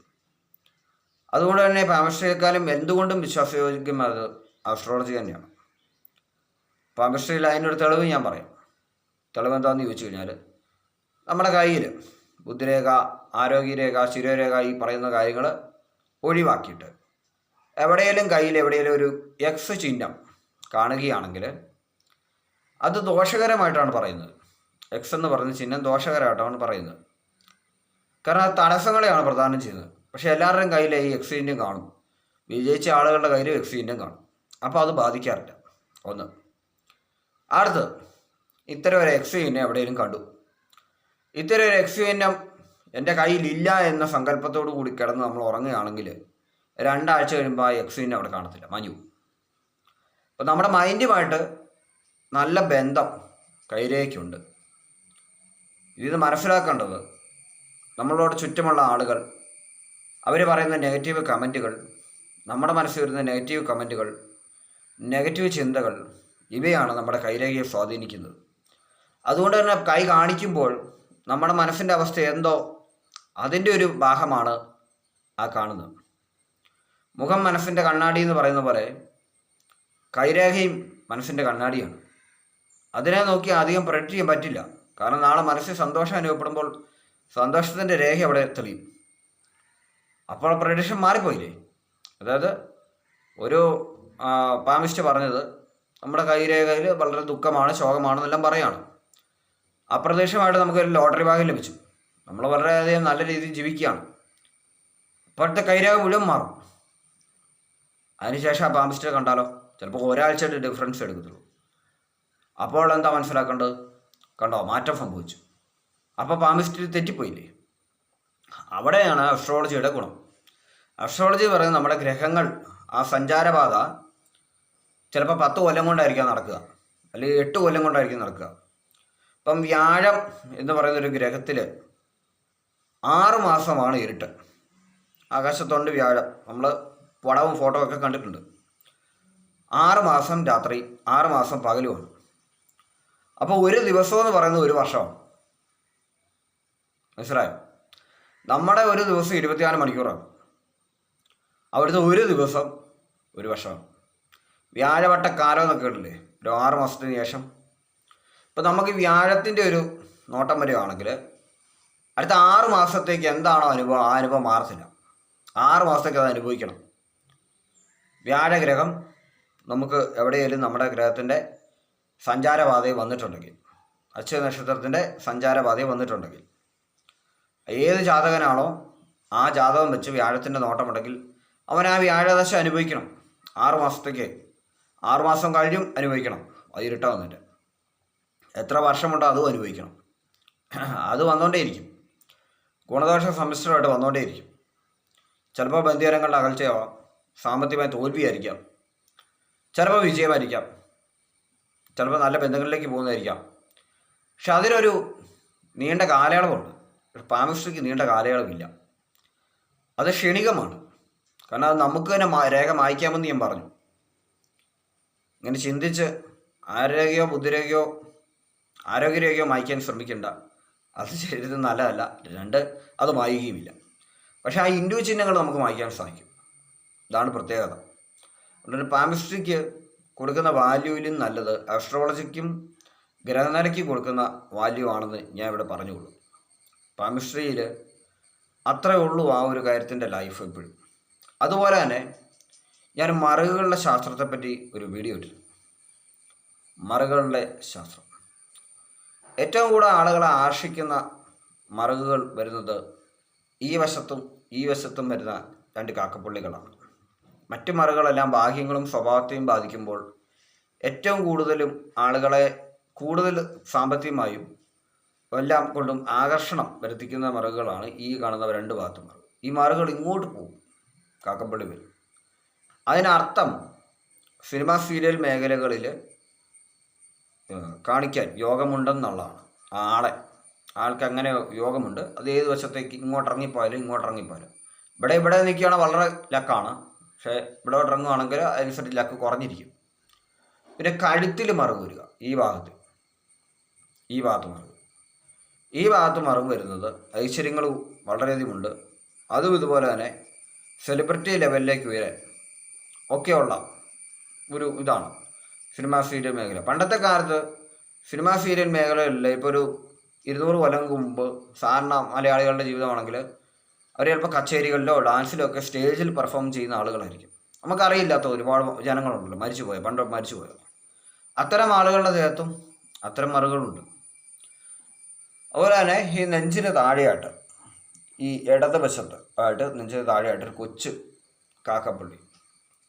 അതുകൊണ്ട് തന്നെ പാമിസ്ട്രിയെക്കാളും എന്തുകൊണ്ടും വിശ്വാസയോഗ്യമായത് അസ്ട്രോളജി തന്നെയാണ്. പാമിസ്ട്രിയിൽ അതിനൊരു തെളിവ് ഞാൻ പറയാം. തെളിവ് എന്താണെന്ന് ചോദിച്ചു കഴിഞ്ഞാൽ, നമ്മുടെ കയ്യിൽ ബുദ്ധിരേഖ, ആരോഗ്യരേഖ, ശിരോരേഖ ഈ പറയുന്ന കാര്യങ്ങൾ ഒഴിവാക്കിയിട്ട് എവിടെയെങ്കിലും കയ്യിൽ എവിടെയെങ്കിലും ഒരു എക്സ് ചിഹ്നം കാണുകയാണെങ്കിൽ അത് ദോഷകരമായിട്ടാണ് പറയുന്നത്. എക്സ് എന്ന് പറയുന്ന ചിഹ്നം ദോഷകരമായിട്ടാണ് പറയുന്നത്. കാരണം അത് തടസ്സങ്ങളെയാണ് പ്രദാനം ചെയ്യുന്നത്. പക്ഷേ എല്ലാവരുടെയും കയ്യിൽ ഈ എക്സ് ചിഹ്നം കാണും, വിജയിച്ച ആളുകളുടെ കയ്യിൽ എക്സ് ചിഹ്നം കാണും. അപ്പോൾ അത് ബാധിക്കാറില്ല. ഒന്ന്. അടുത്ത്, ഇത്തരം ഒരു എക്സ് ചിഹ്നം എവിടെയെങ്കിലും കണ്ടു, ഇത്തരം ഒരു എക്സ് ചിഹ്നം എൻ്റെ കയ്യിലില്ല എന്ന സങ്കല്പത്തോടു കൂടി കിടന്ന് നമ്മൾ ഉറങ്ങുകയാണെങ്കിൽ 2 ആഴ്ച കഴിയുമ്പോൾ ആ എക്സ് ചിഹ്നം അവിടെ കാണത്തില്ല, മാഞ്ഞു. അപ്പം നമ്മുടെ മൈൻഡുമായിട്ട് നല്ല ബന്ധം കൈരേഖയ്ക്കുണ്ട്. ഇത് മനസ്സിലാക്കേണ്ടത്, നമ്മളോട് ചുറ്റുമുള്ള ആളുകൾ അവർ പറയുന്ന നെഗറ്റീവ് കമൻറ്റുകൾ, നമ്മുടെ മനസ്സിൽ വരുന്ന നെഗറ്റീവ് കമൻറ്റുകൾ, നെഗറ്റീവ് ചിന്തകൾ, ഇവയാണ് നമ്മുടെ കൈരേഖയെ സ്വാധീനിക്കുന്നത്. അതുകൊണ്ട് തന്നെ കൈ കാണിക്കുമ്പോൾ നമ്മുടെ മനസ്സിൻ്റെ അവസ്ഥ എന്തോ അതിൻ്റെ ഒരു ഭാഗമാണ് ആ കാണുന്നത്. മുഖം മനസ്സിൻ്റെ കണ്ണാടി എന്ന് പറയുന്ന പോലെ കൈരേഖയും മനസ്സിൻ്റെ കണ്ണാടിയാണ്. അതിനെ നോക്കി അധികം പ്രഡിക്റ്റ് ചെയ്യാൻ പറ്റില്ല. കാരണം നാളെ മനസ്സിൽ സന്തോഷം അനുഭവപ്പെടുമ്പോൾ സന്തോഷത്തിൻ്റെ രേഖ അവിടെ തെളിയും. അപ്പോൾ പ്രഡിക്ഷൻ മാറിപ്പോയില്ലേ. അതായത് ഒരു പാമിസ്റ്റ് പറഞ്ഞത് നമ്മുടെ കൈരേഖയിൽ വളരെ ദുഃഖമാണ്, ശോകമാണെന്നെല്ലാം പറയുകയാണ്. അപ്രതീക്ഷിതമായിട്ട് നമുക്കൊരു ലോട്ടറി ഭാഗ്യം ലഭിച്ചു, നമ്മൾ വളരെയധികം നല്ല രീതിയിൽ ജീവിക്കുകയാണ്. ഇപ്പോഴത്തെ കൈരേഖ മുഴുവൻ മാറും. അതിനുശേഷം ആ പാമിസ്റ്റിനെ കണ്ടാലോ ചിലപ്പോൾ ഒരാഴ്ചയുടെ ഡിഫറൻസ് എടുക്കത്തുള്ളൂ. അപ്പോൾ എന്താ മനസ്സിലാക്കേണ്ടത്? കണ്ടോ, മാറ്റം സംഭവിച്ചു. അപ്പോൾ പാമിസ്റ്റിൽ തെറ്റിപ്പോയില്ലേ. അവിടെയാണ് അസ്ട്രോളജിയുടെ ഗുണം. അസ്ട്രോളജി പറയുന്നത് നമ്മുടെ ഗ്രഹങ്ങൾ ആ സഞ്ചാരപാത ചിലപ്പോൾ 10 കൊല്ലം കൊണ്ടായിരിക്കാം നടക്കുക, അല്ലെങ്കിൽ 8 കൊല്ലം കൊണ്ടായിരിക്കും നടക്കുക. ഇപ്പം വ്യാഴം എന്ന് പറയുന്നൊരു ഗ്രഹത്തിൽ 6 മാസമാണ് ഇരുട്ട്. ആകാശത്തുണ്ട് വ്യാഴം, നമ്മൾ പടവും ഫോട്ടോ ഒക്കെ കണ്ടിട്ടുണ്ട്. 6 മാസം രാത്രി, 6 മാസം പകലുമാണ്. അപ്പോൾ ഒരു ദിവസം എന്ന് പറയുന്നത് ഒരു വർഷമാണ്. മനസ്സിലായോ? നമ്മുടെ ഒരു ദിവസം 24 മണിക്കൂറാണ്. അവിടുത്തെ ഒരു ദിവസം ഒരു വർഷമാണ്. വ്യാഴവട്ടക്കാലം എന്നൊക്കെ കേട്ടില്ലേ, ഒരു 6 മാസത്തിന് ശേഷം. ഇപ്പം നമുക്ക് വ്യാഴത്തിൻ്റെ ഒരു നോട്ടം വരികയാണെങ്കിൽ അടുത്ത 6 മാസത്തേക്ക് എന്താണോ അനുഭവം, ആ അനുഭവം മാറത്തില്ല. 6 മാസത്തേക്ക് അത് അനുഭവിക്കണം. വ്യാഴഗ്രഹം നമുക്ക് എവിടെയെങ്കിലും നമ്മുടെ ഗ്രഹത്തിൻ്റെ സഞ്ചാരപാതയിൽ വന്നിട്ടുണ്ടെങ്കിൽ, അശ്വ നക്ഷത്രത്തിൻ്റെ സഞ്ചാരപാതയിൽ വന്നിട്ടുണ്ടെങ്കിൽ ഏത് ജാതകനാണോ ആ ജാതകം വെച്ച് വ്യാഴത്തിൻ്റെ നോട്ടമുണ്ടെങ്കിൽ അവൻ ആ വ്യാഴദശ അനുഭവിക്കണം. 6 മാസത്തേക്ക്, 6 മാസം കഴിഞ്ഞും അനുഭവിക്കണം. അത് ഇരുട്ട വന്നിട്ട് എത്ര വർഷമുണ്ടോ അതും അനുഭവിക്കണം. അത് വന്നുകൊണ്ടേയിരിക്കും, ഗുണദോഷ സമ്മിശ്രമായിട്ട് വന്നുകൊണ്ടേയിരിക്കും. ചിലപ്പോൾ ബന്ധുജനങ്ങളുടെ അകൽച്ചയാവാം, സാമ്പത്തികമായ തോൽവിയായിരിക്കാം, ചിലപ്പോൾ വിജയമായിരിക്കാം, ചിലപ്പോൾ നല്ല ബന്ധങ്ങളിലേക്ക് പോകുന്നതായിരിക്കാം. പക്ഷെ അതിനൊരു നീണ്ട കാലയളവുണ്ട്. പാമിസ്ട്രിക്ക് നീണ്ട കാലയളവില്ല. അത് ക്ഷണികമാണ്. കാരണം അത് നമുക്ക് തന്നെ രേഖ മായ്ക്കാമെന്ന് ഞാൻ പറഞ്ഞു. ഇങ്ങനെ ചിന്തിച്ച് ആരോഗ്യമോ ബുദ്ധിരേഖയോ ആരോഗ്യരേഖയോ മായ്ക്കാൻ ശ്രമിക്കേണ്ട. അത് ശരീരത്തിന് നല്ലതല്ല. 2 അത് മായുകയുമില്ല. പക്ഷേ ആ ഇൻഡു ചിഹ്നങ്ങൾ നമുക്ക് മായ്ക്കാൻ സാധിക്കും. ഇതാണ് പ്രത്യേകത. അതുകൊണ്ട് പാമിസ്ട്രിക്ക് കൊടുക്കുന്ന വാല്യൂവിലും നല്ലത് ആസ്ട്രോളജിക്കും ഗ്രഹനിലയ്ക്ക് കൊടുക്കുന്ന വാല്യൂ ആണെന്ന് ഞാൻ ഇവിടെ പറഞ്ഞുകൊള്ളൂ. പാമിസ്ട്രിയിൽ അത്രയേ ഉള്ളൂ ആ ഒരു കാര്യത്തിൻ്റെ ലൈഫ് എപ്പോഴും. അതുപോലെ തന്നെ ഞാൻ മറുകുകളുടെ ശാസ്ത്രത്തെപ്പറ്റി ഒരു വീഡിയോ ഇട്ടിരുന്നു. മറുകുകളുടെ ശാസ്ത്രം ഏറ്റവും കൂടുതൽ ആളുകളെ ആകർഷിക്കുന്ന മറുകുകൾ വരുന്നത് ഈ വശത്തും വരുന്ന 2 കാക്കപ്പുള്ളികളാണ്. മറ്റ് മറുകളെല്ലാം ബാഹ്യങ്ങളും സ്വഭാവത്തെയും ബാധിക്കുമ്പോൾ ഏറ്റവും കൂടുതലും ആളുകളെ കൂടുതൽ സാമ്പത്തികമായും എല്ലാം കൊണ്ടും ആകർഷണം വരുത്തിക്കുന്ന മറുകളാണ് ഈ കാണുന്ന 2 ഭാഗത്ത് മറുകൾ. ഈ മറുകൾ ഇങ്ങോട്ട് പോകും, കാക്കപ്പള്ളി വരും. അതിനർത്ഥം സിനിമ സീരിയൽ മേഖലകളിൽ കാണിക്കാൻ യോഗമുണ്ടെന്നുള്ളതാണ്. ആൾക്ക് അങ്ങനെ യോഗമുണ്ട്. അത് ഏത് വശത്തേക്ക് ഇങ്ങോട്ടിറങ്ങിപ്പോയാലും ഇവിടെ നിൽക്കുകയാണെങ്കിൽ വളരെ ലക്കാണ്. പക്ഷേ ഇവിടെ ഇറങ്ങുകയാണെങ്കിൽ അതിനനുസരിച്ച് ലക്ക് കുറഞ്ഞിരിക്കും. പിന്നെ കഴുത്തിൽ മറുക് വരിക, ഈ ഭാഗത്ത് മറുക് വരുന്നത് ഐശ്വര്യങ്ങൾ വളരെയധികം ഉണ്ട്. അതും ഇതുപോലെ തന്നെ സെലിബ്രിറ്റി ലെവലിലേക്ക് ഉയരാൻ ഒക്കെയുള്ള ഒരു ഇതാണ് സിനിമ സീരിയൽ മേഖല. പണ്ടത്തെ കാലത്ത് സിനിമ സീരിയൽ മേഖലകളിൽ ഇപ്പോൾ ഒരു 200 കൊല്ലം മുമ്പ് സാധാരണ മലയാളികളുടെ ജീവിതമാണെങ്കിൽ അവർ ചിലപ്പോൾ കച്ചേരികളിലോ ഡാൻസിലോ ഒക്കെ സ്റ്റേജിൽ പെർഫോം ചെയ്യുന്ന ആളുകളായിരിക്കും. നമുക്കറിയില്ലാത്ത ഒരുപാട് ജനങ്ങളുണ്ടല്ലോ, പണ്ട് മരിച്ചുപോയത്. അത്തരം ആളുകളുടെ ദേഹത്തും അത്തരം മറുകളുണ്ട്. അതുപോലെ തന്നെ ഈ നെഞ്ചിന് താഴെയായിട്ട്, ഈ ഇടതുവശത്ത് ആയിട്ട് നെഞ്ചിന് താഴെയായിട്ട് ഒരു കൊച്ചു കാക്കപ്പള്ളി,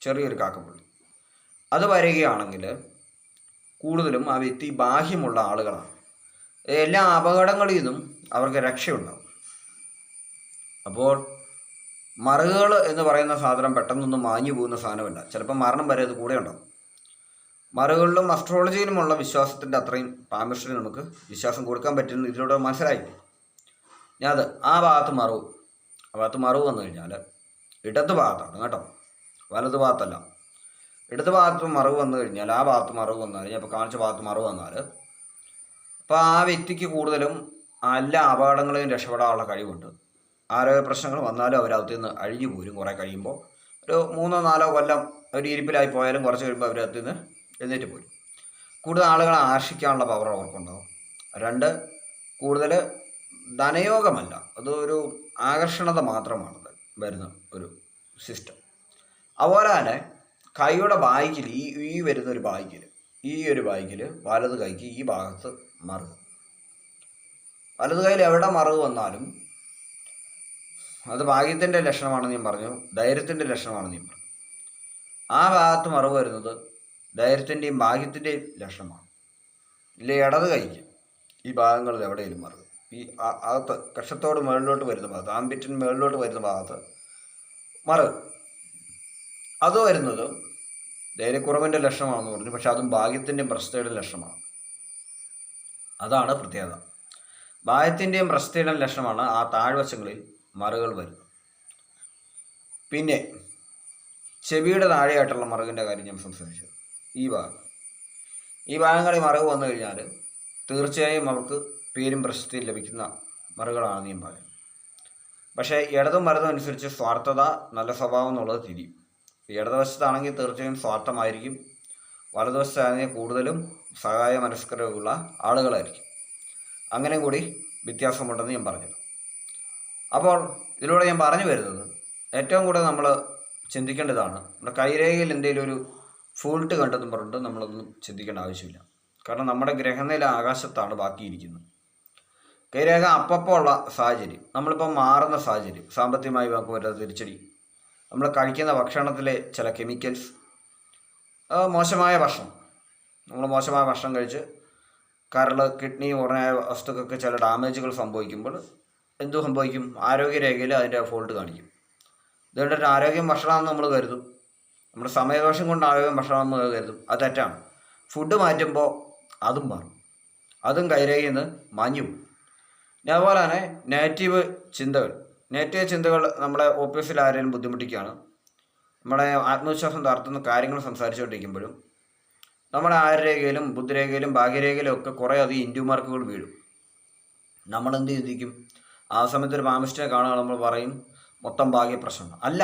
ചെറിയൊരു കാക്കപ്പള്ളി അത് വരികയാണെങ്കിൽ കൂടുതലും ആ വ്യക്തി ബാഹ്യമുള്ള ആളുകളാണ്. എല്ലാ അപകടങ്ങളിൽ നിന്നും അവർക്ക് രക്ഷയുണ്ടാവും. അപ്പോൾ മറുകുകൾ എന്ന് പറയുന്ന സാധനം പെട്ടെന്നൊന്നും മാഞ്ഞു പോകുന്ന സാധനമല്ല. ചിലപ്പോൾ മരണം വരെ അത് കൂടെ ഉണ്ടാവും. മറുകളിലും അസ്ട്രോളജിയിലുമുള്ള വിശ്വാസത്തിൻ്റെ അത്രയും പാമിസ്ട്രി നമുക്ക് വിശ്വാസം കൊടുക്കാൻ പറ്റുന്ന ഇതിലൂടെ മനസ്സിലായി. ഞാൻ ആ ഭാഗത്ത് മറവ് വന്നു കഴിഞ്ഞാൽ ഇടത് ഭാഗത്താണ് കേട്ടോ, വലത് ഭാഗത്തല്ല. ഇടത് ഭാഗത്ത് മറവ് വന്നു കഴിഞ്ഞാൽ ആ ഭാഗത്ത് മറവ് വന്നു കഴിഞ്ഞാൽ ഇപ്പോൾ കാണിച്ച ഭാഗത്ത് മറവ് വന്നാൽ അപ്പോൾ ആ വ്യക്തിക്ക് കൂടുതലും എല്ലാ അപകടങ്ങളെയും രക്ഷപ്പെടാനുള്ള കഴിവുണ്ട്. ആരോഗ്യ പ്രശ്നങ്ങൾ വന്നാലും അവരകത്ത് നിന്ന് അഴിഞ്ഞു പോരും. കുറേ കഴിയുമ്പോൾ ഒരു 3-4 കൊല്ലം ഒരു ഇരിപ്പിലായി പോയാലും കുറച്ച് കഴിയുമ്പോൾ അവരകത്ത് നിന്ന് എഴുന്നേറ്റ് പോരും. കൂടുതൽ ആളുകളെ ആകർഷിക്കാനുള്ള പവർ അവർക്കുണ്ടാവും. 2 കൂടുതൽ ധനയോഗമല്ല, അത് ആകർഷണത മാത്രമാണ് വരുന്ന ഒരു സിസ്റ്റം. അതുപോലെ തന്നെ കൈയുടെ ബാഗിൽ ഈ വരുന്നൊരു ബാഗിൽ വലത് കൈക്ക് ഈ ഭാഗത്ത് മറുക്, വലത് കൈയിൽ എവിടെ മറുക് വന്നാലും അത് ഭാഗ്യത്തിൻ്റെ ലക്ഷണമാണെന്ന് ഞാൻ പറഞ്ഞു, ധൈര്യത്തിൻ്റെ ലക്ഷണമാണെന്ന് ഞാൻ പറഞ്ഞു. ആ ഭാഗത്ത് മറുക് വരുന്നത് ധൈര്യത്തിൻ്റെയും ഭാഗ്യത്തിൻ്റെയും ലക്ഷണമാണ്. ഇല്ല ഇടത് കൈക്ക് ഈ ഭാഗങ്ങളിൽ എവിടെയെങ്കിലും മറുക്, ഈ അകത്ത് കക്ഷത്തോട് മുകളിലോട്ട് വരുന്ന ഭാഗത്ത്, ആംബിറ്റിന് മുകളിലോട്ട് വരുന്ന ഭാഗത്ത് മറുക്, അത് വരുന്നത് ധൈര്യക്കുറവിൻ്റെ ലക്ഷണമാണെന്ന് പറഞ്ഞു. പക്ഷെ അതും ഭാഗ്യത്തിൻ്റെയും പ്രസ്തയുടെ ലക്ഷണമാണ്. അതാണ് പ്രത്യേകത. ഭാഗ്യത്തിൻ്റെയും പ്രസ്തയുടെ ലക്ഷണമാണ് ആ താഴ്വശങ്ങളിൽ മറുകൾ വരുന്നത്. പിന്നെ ചെവിയുടെ താഴെയായിട്ടുള്ള മറുകിൻ്റെ കാര്യം ഞാൻ സംസാരിച്ചത്. ഈ ഭാഗങ്ങളിൽ മറുക് വന്നു കഴിഞ്ഞാൽ തീർച്ചയായും അവർക്ക് പേരും പ്രശസ്തിയും ലഭിക്കുന്ന മറുകളാണെന്ന് ഞാൻ പറയും. പക്ഷേ ഇടതും വലതും അനുസരിച്ച് സ്വാർത്ഥത നല്ല സ്വഭാവം എന്നുള്ളത് തിരിയും. ഇടതുവശത്താണെങ്കിൽ തീർച്ചയായും സ്വാർത്ഥമായിരിക്കും, വലതുവശത്താണെങ്കിൽ കൂടുതലും സഹായ മനസ്കരമുള്ള ആളുകളായിരിക്കും. അങ്ങനെ കൂടി വ്യത്യാസമുണ്ടെന്ന് ഞാൻ പറഞ്ഞു. അപ്പോൾ ഇതിലൂടെ ഞാൻ പറഞ്ഞു വരുന്നത് ഏറ്റവും കൂടുതൽ നമ്മൾ ചിന്തിക്കേണ്ടതാണ്, നമ്മുടെ കൈരേഖയിൽ എന്തെങ്കിലും ഒരു ഫോൾട്ട് കണ്ടെന്നും പറഞ്ഞിട്ട് നമ്മളൊന്നും ചിന്തിക്കേണ്ട ആവശ്യമില്ല. കാരണം നമ്മുടെ ഗ്രഹനില ആകാശത്താണ് ബാക്കിയിരിക്കുന്നത്. കൈരേഖ അപ്പപ്പോൾ ഉള്ള സാഹചര്യം, നമ്മളിപ്പോൾ മാറുന്ന സാഹചര്യം, സാമ്പത്തികമായി നമുക്ക് വരുന്ന തിരിച്ചടി, നമ്മൾ കഴിക്കുന്ന ഭക്ഷണത്തിലെ ചില കെമിക്കൽസ്, മോശമായ ഭക്ഷണം, നമ്മൾ മോശമായ ഭക്ഷണം കഴിച്ച് കരൾ, കിഡ്നി ഉടനായ വസ്തുക്കൾക്ക് ചില ഡാമേജുകൾ സംഭവിക്കുമ്പോൾ എന്തു സംഭവിക്കും? ആരോഗ്യരേഖയിൽ അതിൻ്റെ ഫോൾട്ട് കാണിക്കും. ഇതുകൊണ്ടൊരു ആരോഗ്യം ഭക്ഷണമെന്ന് നമ്മൾ കരുതും, നമ്മുടെ സമയദോഷം കൊണ്ട് ആരോഗ്യം ഭക്ഷണമെന്ന് കരുതും. അത് തെറ്റാണ്. ഫുഡ് മാറ്റുമ്പോൾ അതും മാറും, അതും കൈരേഖയിൽ നിന്ന് മാഞ്ഞു പോകും. അതുപോലെ തന്നെ നെഗറ്റീവ് ചിന്തകൾ നമ്മളെ ഓഫീസിൽ ആരെങ്കിലും ബുദ്ധിമുട്ടിക്കുകയാണ്, നമ്മുടെ ആത്മവിശ്വാസം തളർത്തുന്ന കാര്യങ്ങൾ സംസാരിച്ചുകൊണ്ടിരിക്കുമ്പോഴും നമ്മുടെ ആയുർരേഖയിലും ബുദ്ധിരേഖയിലും ഭാഗ്യരേഖയിലും ഒക്കെ കുറേ അധികം ഇൻഡ്യൂ മാർക്കുകൾ വീഴും. നമ്മളെന്ത് ചിന്തിക്കും? ആ സമയത്ത് ഒരു പാമിസ്റ്റിനെ കാണുക, നമ്മൾ പറയും മൊത്തം ഭാഗ്യപ്രശ്നമാണ്. അല്ല,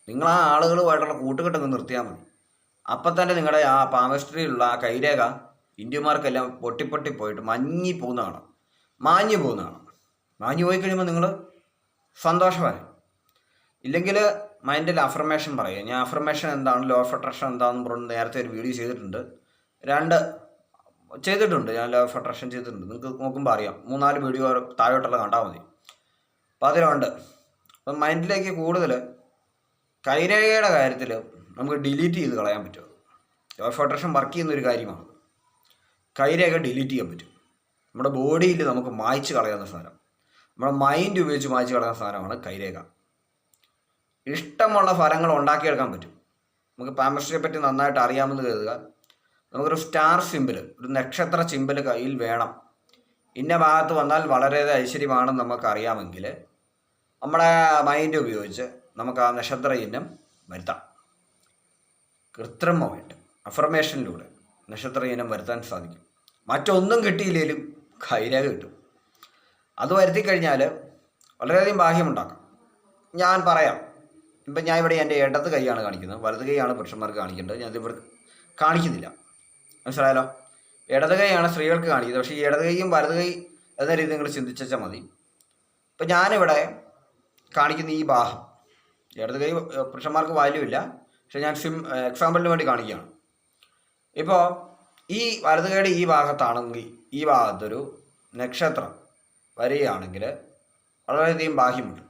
നിങ്ങൾ ആ ആളുകളുമായിട്ടുള്ള കൂട്ടുകെട്ടങ്ങ് നിർത്തിയാൽ മതി. അപ്പം തന്നെ നിങ്ങളുടെ ആ പാമിസ്ട്രിയിലുള്ള ആ കൈരേഖ ഇൻഡ്യൂ മാർക്കെല്ലാം പൊട്ടി പോയിട്ട് മാഞ്ഞു പോകുന്നതാണ്. മാഞ്ഞു പോയി കഴിയുമ്പോൾ നിങ്ങൾ സന്തോഷമായി. ഇല്ലെങ്കിൽ മൈൻഡിൽ അഫർമേഷൻ പറയുക. ഞാൻ അഫർമേഷൻ എന്താണ്, ലോ ഓഫ് അട്രാക്ഷൻ എന്താണെന്ന് പറഞ്ഞ് നേരത്തെ ഒരു വീഡിയോ ചെയ്തിട്ടുണ്ട്. ഞാൻ ലോ ഓഫ് അട്രാക്ഷൻ ചെയ്തിട്ടുണ്ട്. നിങ്ങൾക്ക് നോക്കുമ്പോൾ അറിയാം. 3-4 വീഡിയോ താഴോട്ടുള്ള കണ്ടാൽ മതി. അപ്പോൾ അതിലുണ്ട്. അപ്പം മൈൻഡിലേക്ക് കൂടുതൽ കൈരേഖയുടെ കാര്യത്തിൽ നമുക്ക് ഡിലീറ്റ് ചെയ്ത് കളയാൻ പറ്റും. ലോ ഓഫ് അട്രാക്ഷൻ വർക്ക് ചെയ്യുന്നൊരു കാര്യമാണ്. കൈരേഖ ഡിലീറ്റ് ചെയ്യാൻ പറ്റും. നമ്മുടെ ബോഡിയിൽ നമുക്ക് മായ്ച്ച് കളയാവുന്ന സാധനം, നമ്മുടെ മൈൻഡ് ഉപയോഗിച്ച് മായ്ച്ച് കളയുന്ന സാധനമാണ് കൈരേഖ. ഇഷ്ടമുള്ള ഫലങ്ങൾ ഉണ്ടാക്കിയെടുക്കാൻ പറ്റും. നമുക്ക് പാമിസ്ട്രിയെ പറ്റി നന്നായിട്ട് അറിയാമെന്ന് കരുതുക. നമുക്കൊരു സ്റ്റാർ സിമ്പിൾ, ഒരു നക്ഷത്ര സിമ്പിൾ കയ്യിൽ വേണം. ഇന്ന ഭാഗത്ത് വന്നാൽ വളരെ ഐശ്വര്യമാണെന്ന് നമുക്ക് അറിയാമെങ്കിൽ നമ്മുടെ മൈൻഡ് ഉപയോഗിച്ച് നമുക്ക് ആ നക്ഷത്ര ചിഹ്നം വരുത്താം. കൃത്രിമമായിട്ട് അഫർമേഷനിലൂടെ നക്ഷത്ര ചിഹ്നം വരുത്താൻ സാധിക്കും. മറ്റൊന്നും കിട്ടിയില്ലെങ്കിലും കൈരേഖ കിട്ടും. അത് വരുത്തി കഴിഞ്ഞാൽ വളരെയധികം ഭാഗ്യമുണ്ടാക്കാം. ഞാൻ പറയാം. ഇപ്പം ഞാൻ ഇവിടെ എൻ്റെ ഇടത് കൈയാണ് കാണിക്കുന്നത്, വലത് കൈയാണ് പുരുഷന്മാർക്ക് കാണിക്കേണ്ടത്. ഞാനിവിടെ കാണിക്കുന്നില്ല, മനസ്സിലായാലോ? ഇടത് കൈയാണ് സ്ത്രീകൾക്ക് കാണിക്കുന്നത്. പക്ഷേ ഈ ഇടത് കൈയും വലത് കൈ എന്ന രീതി നിങ്ങൾ ചിന്തിച്ചാൽ മതി. ഇപ്പം ഞാനിവിടെ കാണിക്കുന്ന ഈ ഭാഗം, ഇടത് കൈ പുരുഷന്മാർക്ക് വാല്യൂ ഇല്ല, പക്ഷെ ഞാൻ എക്സാമ്പിളിന് വേണ്ടി കാണിക്കുകയാണ്. ഇപ്പോൾ ഈ വലത് കൈയുടെ ഈ ഭാഗത്താണെങ്കിൽ, ഈ ഭാഗത്തൊരു നക്ഷത്രം വരികയാണെങ്കിൽ വളരെയധികം ഭാഗ്യമുണ്ട്.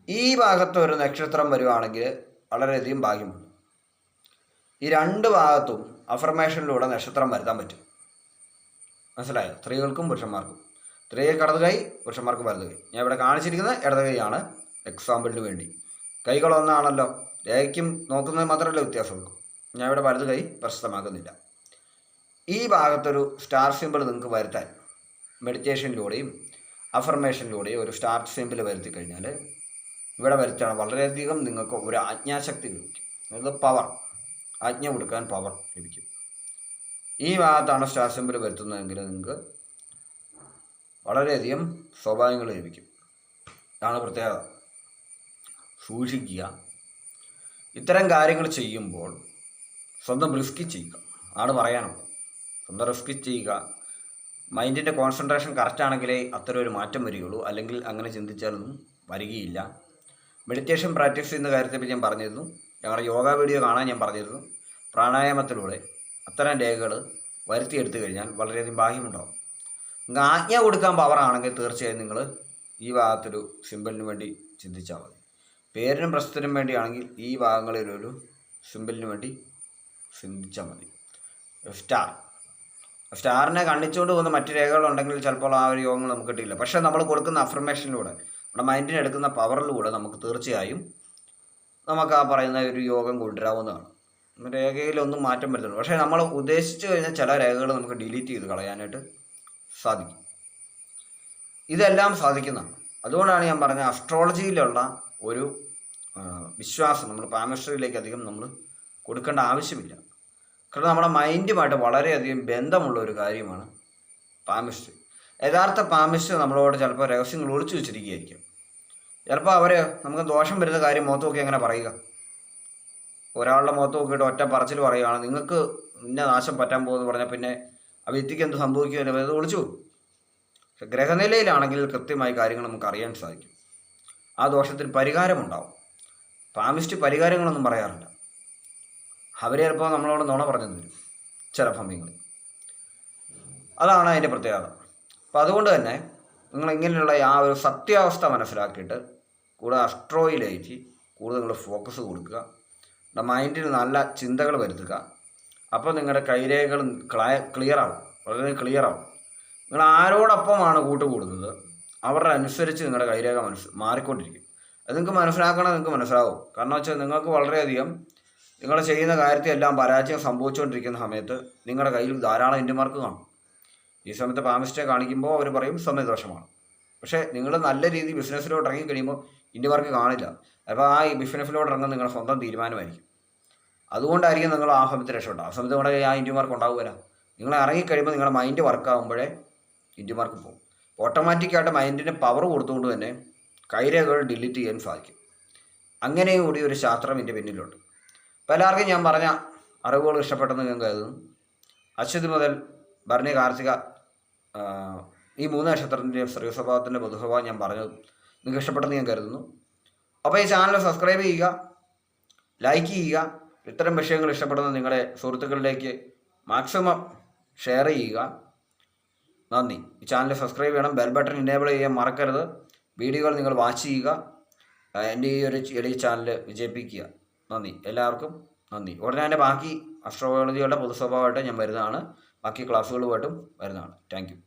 ഈ ഭാഗത്ത് ഒരു നക്ഷത്രം വരുവാണെങ്കിൽ വളരെയധികം ഭാഗ്യമുണ്ട്. ഈ രണ്ട് ഭാഗത്തും അഫർമേഷനിലൂടെ നക്ഷത്രം വരുത്താൻ പറ്റും. മനസ്സിലായോ? സ്ത്രീകൾക്കും പുരുഷന്മാർക്കും. സ്ത്രീകൾക്ക് ഇടത് കൈ, പുരുഷന്മാർക്ക് വലത് കൈ. ഞാൻ ഇവിടെ കാണിച്ചിരിക്കുന്നത് ഇടത് കൈയാണ് എക്സാമ്പിളിന് വേണ്ടി. കൈകളൊന്നാണല്ലോ, രേഖയ്ക്കും നോക്കുന്നത് മാത്രമല്ല വ്യത്യാസമുള്ളൂ. ഞാൻ ഇവിടെ വലത് കൈ പ്രശസ്തമാക്കുന്നില്ല. ഈ ഭാഗത്തൊരു സ്റ്റാർ സിമ്പിൾ നിങ്ങൾക്ക് വരുത്താൻ മെഡിറ്റേഷനിലൂടെയും അഫർമേഷനിലൂടെയും ഒരു സ്റ്റാർ സിമ്പിൾ വരുത്തി കഴിഞ്ഞാൽ, ഇവിടെ വരുത്താണ് വളരെയധികം നിങ്ങൾക്ക് ഒരു ആജ്ഞാശക്തി ലഭിക്കും. അതായത് പവർ, ആജ്ഞ കൊടുക്കാൻ പവർ ലഭിക്കും. ഈ ഭാഗത്താണ് സ്റ്റാർ സിമ്പിൾ വരുത്തുന്നതെങ്കിൽ നിങ്ങൾക്ക് വളരെയധികം സൗഭാഗ്യങ്ങൾ ലഭിക്കും. ഇതാണ് പ്രത്യേകത. സൂക്ഷിക്കുക. ഇത്തരം കാര്യങ്ങൾ ചെയ്യുമ്പോൾ സ്വന്തം റിസ്ക് ചെയ്യുക ആണ് പറയാനുള്ളത്. സ്വന്തം റിസ്ക് ചെയ്യുക. മൈൻഡിൻ്റെ കോൺസെൻട്രേഷൻ കറക്റ്റാണെങ്കിലേ അത്തരം ഒരു മാറ്റം വരികയുള്ളൂ. അല്ലെങ്കിൽ അങ്ങനെ ചിന്തിച്ചാലൊന്നും വരികയില്ല. മെഡിറ്റേഷൻ പ്രാക്ടീസ് ചെയ്യുന്ന കാര്യത്തെപ്പറ്റി ഞാൻ പറഞ്ഞിരുന്നു. ഞങ്ങളുടെ യോഗ വീഡിയോ കാണാൻ ഞാൻ പറഞ്ഞിരുന്നു. പ്രാണായാമത്തിലൂടെ അത്തരം രേഖകൾ വരുത്തിയെടുത്തു കഴിഞ്ഞാൽ വളരെയധികം ഭാഗ്യമുണ്ടാകും. നിങ്ങൾക്ക് ആജ്ഞ കൊടുക്കാൻ പവറാണെങ്കിൽ തീർച്ചയായും നിങ്ങൾ ഈ ഭാഗത്തൊരു സിമ്പിളിന് വേണ്ടി ചിന്തിച്ചാൽ മതി. പേരിനും പ്രശ്നത്തിനും വേണ്ടിയാണെങ്കിൽ ഈ ഭാഗങ്ങളിലൊരു സിമ്പിളിന് വേണ്ടി ചിന്തിച്ചാൽ മതി. സ്റ്റാറിനെ കണ്ണിച്ചുകൊണ്ട് പോകുന്ന മറ്റു രേഖകളുണ്ടെങ്കിൽ ചിലപ്പോൾ ആ ഒരു യോഗങ്ങൾ നമുക്ക് കിട്ടില്ല. പക്ഷേ നമ്മൾ കൊടുക്കുന്ന അഫർമേഷനിലൂടെ, നമ്മുടെ മൈൻഡിന് എടുക്കുന്ന പവറിലൂടെ നമുക്ക് തീർച്ചയായും നമുക്ക് ആ പറയുന്ന ഒരു യോഗം കൊണ്ടുവരാവുന്നതാണ്. രേഖയിലൊന്നും മാറ്റം വരുത്തുള്ളൂ. പക്ഷേ നമ്മൾ ഉദ്ദേശിച്ചു കഴിഞ്ഞാൽ ചില രേഖകൾ നമുക്ക് ഡിലീറ്റ് ചെയ്ത് കളയാനായിട്ട് സാധിക്കും. ഇതെല്ലാം സാധിക്കുന്നതാണ്. അതുകൊണ്ടാണ് ഞാൻ പറഞ്ഞ അസ്ട്രോളജിയിലുള്ള ഒരു വിശ്വാസം നമ്മൾ പാമിസ്ട്രിയിലേക്ക് അധികം നമ്മൾ കൊടുക്കേണ്ട ആവശ്യമില്ല. കാരണം നമ്മുടെ മൈൻഡുമായിട്ട് വളരെയധികം ബന്ധമുള്ള ഒരു കാര്യമാണ് പാമിസ്ട്രി. യഥാർത്ഥ പാമിസ്ട്രി നമ്മളോട് ചിലപ്പോൾ രഹസ്യങ്ങൾ ഒളിച്ചു വെച്ചിരിക്കുകയായിരിക്കും. ചിലപ്പോൾ അവർ നമുക്ക് ദോഷം വരുന്ന കാര്യം മുഖത്ത് നോക്കി അങ്ങനെ പറയുക. ഒരാളുടെ മുഖത്ത് നോക്കിയിട്ട് ഒറ്റ പറച്ചിൽ പറയുകയാണ്, നിങ്ങൾക്ക് ഇന്ന നാശം പറ്റാൻ പോകുമെന്ന് പറഞ്ഞാൽ പിന്നെ ആ വ്യക്തിക്ക് എന്ത് സംഭവിക്കുമെന്ന് അത് ഒളിച്ചു പോകും. പക്ഷെ ഗ്രഹനിലയിലാണെങ്കിൽ കൃത്യമായി കാര്യങ്ങൾ നമുക്ക് അറിയാൻ സാധിക്കും. ആ ദോഷത്തിന് പരിഹാരമുണ്ടാവും. പാമിസ്റ്റ് പരിഹാരങ്ങളൊന്നും പറയാറില്ല. അവർ ചിലപ്പോൾ നമ്മളോട് നുണ പറഞ്ഞു തരും ചില സമയങ്ങളിൽ. അതാണ് അതിൻ്റെ പ്രത്യേകത. അപ്പോൾ അതുകൊണ്ട് തന്നെ നിങ്ങൾ ഇങ്ങനെയുള്ള ആ ഒരു സത്യാവസ്ഥ മനസ്സിലാക്കിയിട്ട് കൂടുതൽ അസ്ട്രോയിലേക്ക് കൂടുതൽ നിങ്ങൾ ഫോക്കസ് കൊടുക്കുക, നിങ്ങളുടെ മൈൻഡിൽ നല്ല ചിന്തകൾ വരുത്തുക. അപ്പോൾ നിങ്ങളുടെ കൈരേഖകൾ ക്ലിയർ ആവും, വളരെ ക്ലിയർ ആവും. നിങ്ങൾ ആരോടൊപ്പമാണ് കൂട്ടുകൂടുന്നത് അവരുടെ അനുസരിച്ച് നിങ്ങളുടെ കൈരേഖ മാറിക്കൊണ്ടിരിക്കും. അത് നിങ്ങൾക്ക് മനസ്സിലാക്കണം, നിങ്ങൾക്ക് മനസ്സിലാവും. കാരണം വെച്ചാൽ നിങ്ങൾക്ക് വളരെയധികം നിങ്ങൾ ചെയ്യുന്ന കാര്യത്തിലെല്ലാം പരാജയം സംഭവിച്ചുകൊണ്ടിരിക്കുന്ന സമയത്ത് നിങ്ങളുടെ കയ്യിൽ ധാരാളം ഇൻഡുമാർക്ക് കാണും. ഈ സമയത്ത് പാമിസ്റ്റേ കാണിക്കുമ്പോൾ അവർ പറയും സമയദോഷമാണ്. പക്ഷേ നിങ്ങൾ നല്ല രീതിയിൽ ബിസിനസ്സിലോട്ട് ഇറങ്ങിക്കഴിയുമ്പോൾ ഇൻഡുമാർക്ക് കാണില്ല. അപ്പോൾ ആ ബിസിനസ്സിലോട്ട് ഇറങ്ങുന്ന നിങ്ങളുടെ സ്വന്തം തീരുമാനമായിരിക്കും. അതുകൊണ്ടായിരിക്കും നിങ്ങൾ ആ സമയത്ത് രക്ഷപ്പെട്ടു. ആ സമയത്ത് ഇവിടെ ആ ഇൻഡുമാർക്ക് ഉണ്ടാവുകയില്ല. നിങ്ങൾ ഇറങ്ങിക്കഴിയുമ്പോൾ നിങ്ങളുടെ മൈൻഡ് വർക്കാകുമ്പോഴേ ഇൻഡുമാർക്ക് പോകും. ഓട്ടോമാറ്റിക്കായിട്ട് മൈൻഡിന് പവർ കൊടുത്തുകൊണ്ട് തന്നെ കൈരേഖകൾ ഡിലീറ്റ് ചെയ്യാൻ സാധിക്കും. അങ്ങനെയും കൂടി ഒരു ശാസ്ത്രം ഇതിൻ്റെ പിന്നിലുണ്ട്. അപ്പോൾ എല്ലാവർക്കും ഞാൻ പറഞ്ഞ അറിവുകൾ ഇഷ്ടപ്പെട്ടെന്ന് ഞാൻ കരുതുന്നു. അശ്വതി മുതൽ ഭരണി, കാർത്തിക ഈ 3 നക്ഷത്രത്തിൻ്റെയും സ്ത്രീസ്വഭാവത്തിൻ്റെ പൊതുസ്വഭാവം ഞാൻ പറഞ്ഞത് നിങ്ങൾക്ക് ഇഷ്ടപ്പെട്ടെന്ന് ഞാൻ കരുതുന്നു. അപ്പോൾ ഈ ചാനൽ സബ്സ്ക്രൈബ് ചെയ്യുക, ലൈക്ക് ചെയ്യുക. ഇത്തരം വിഷയങ്ങൾ ഇഷ്ടപ്പെടുന്ന നിങ്ങളുടെ സുഹൃത്തുക്കളിലേക്ക് മാക്സിമം ഷെയർ ചെയ്യുക. നന്ദി. ഈ ചാനൽ സബ്സ്ക്രൈബ് ചെയ്യണം, ബെൽ ബട്ടൺ ഇനേബിൾ ചെയ്യാൻ മറക്കരുത്. വീഡിയോകൾ നിങ്ങൾ വാച്ച് ചെയ്യുക, എൻ്റെ ഈ ഒരു എളിയ ചാനൽ വിജയിപ്പിക്കുക. നന്ദി, എല്ലാവർക്കും നന്ദി. ഉടനെ തന്നെ ബാക്കി അസ്ട്രോളജിയുടെ പൊതുസ്വഭാവമായിട്ട് ഞാൻ വരുന്നതാണ്, ബാക്കി ക്ലാസ്സുകളുമായിട്ടും വരുന്നതാണ്. Thank you.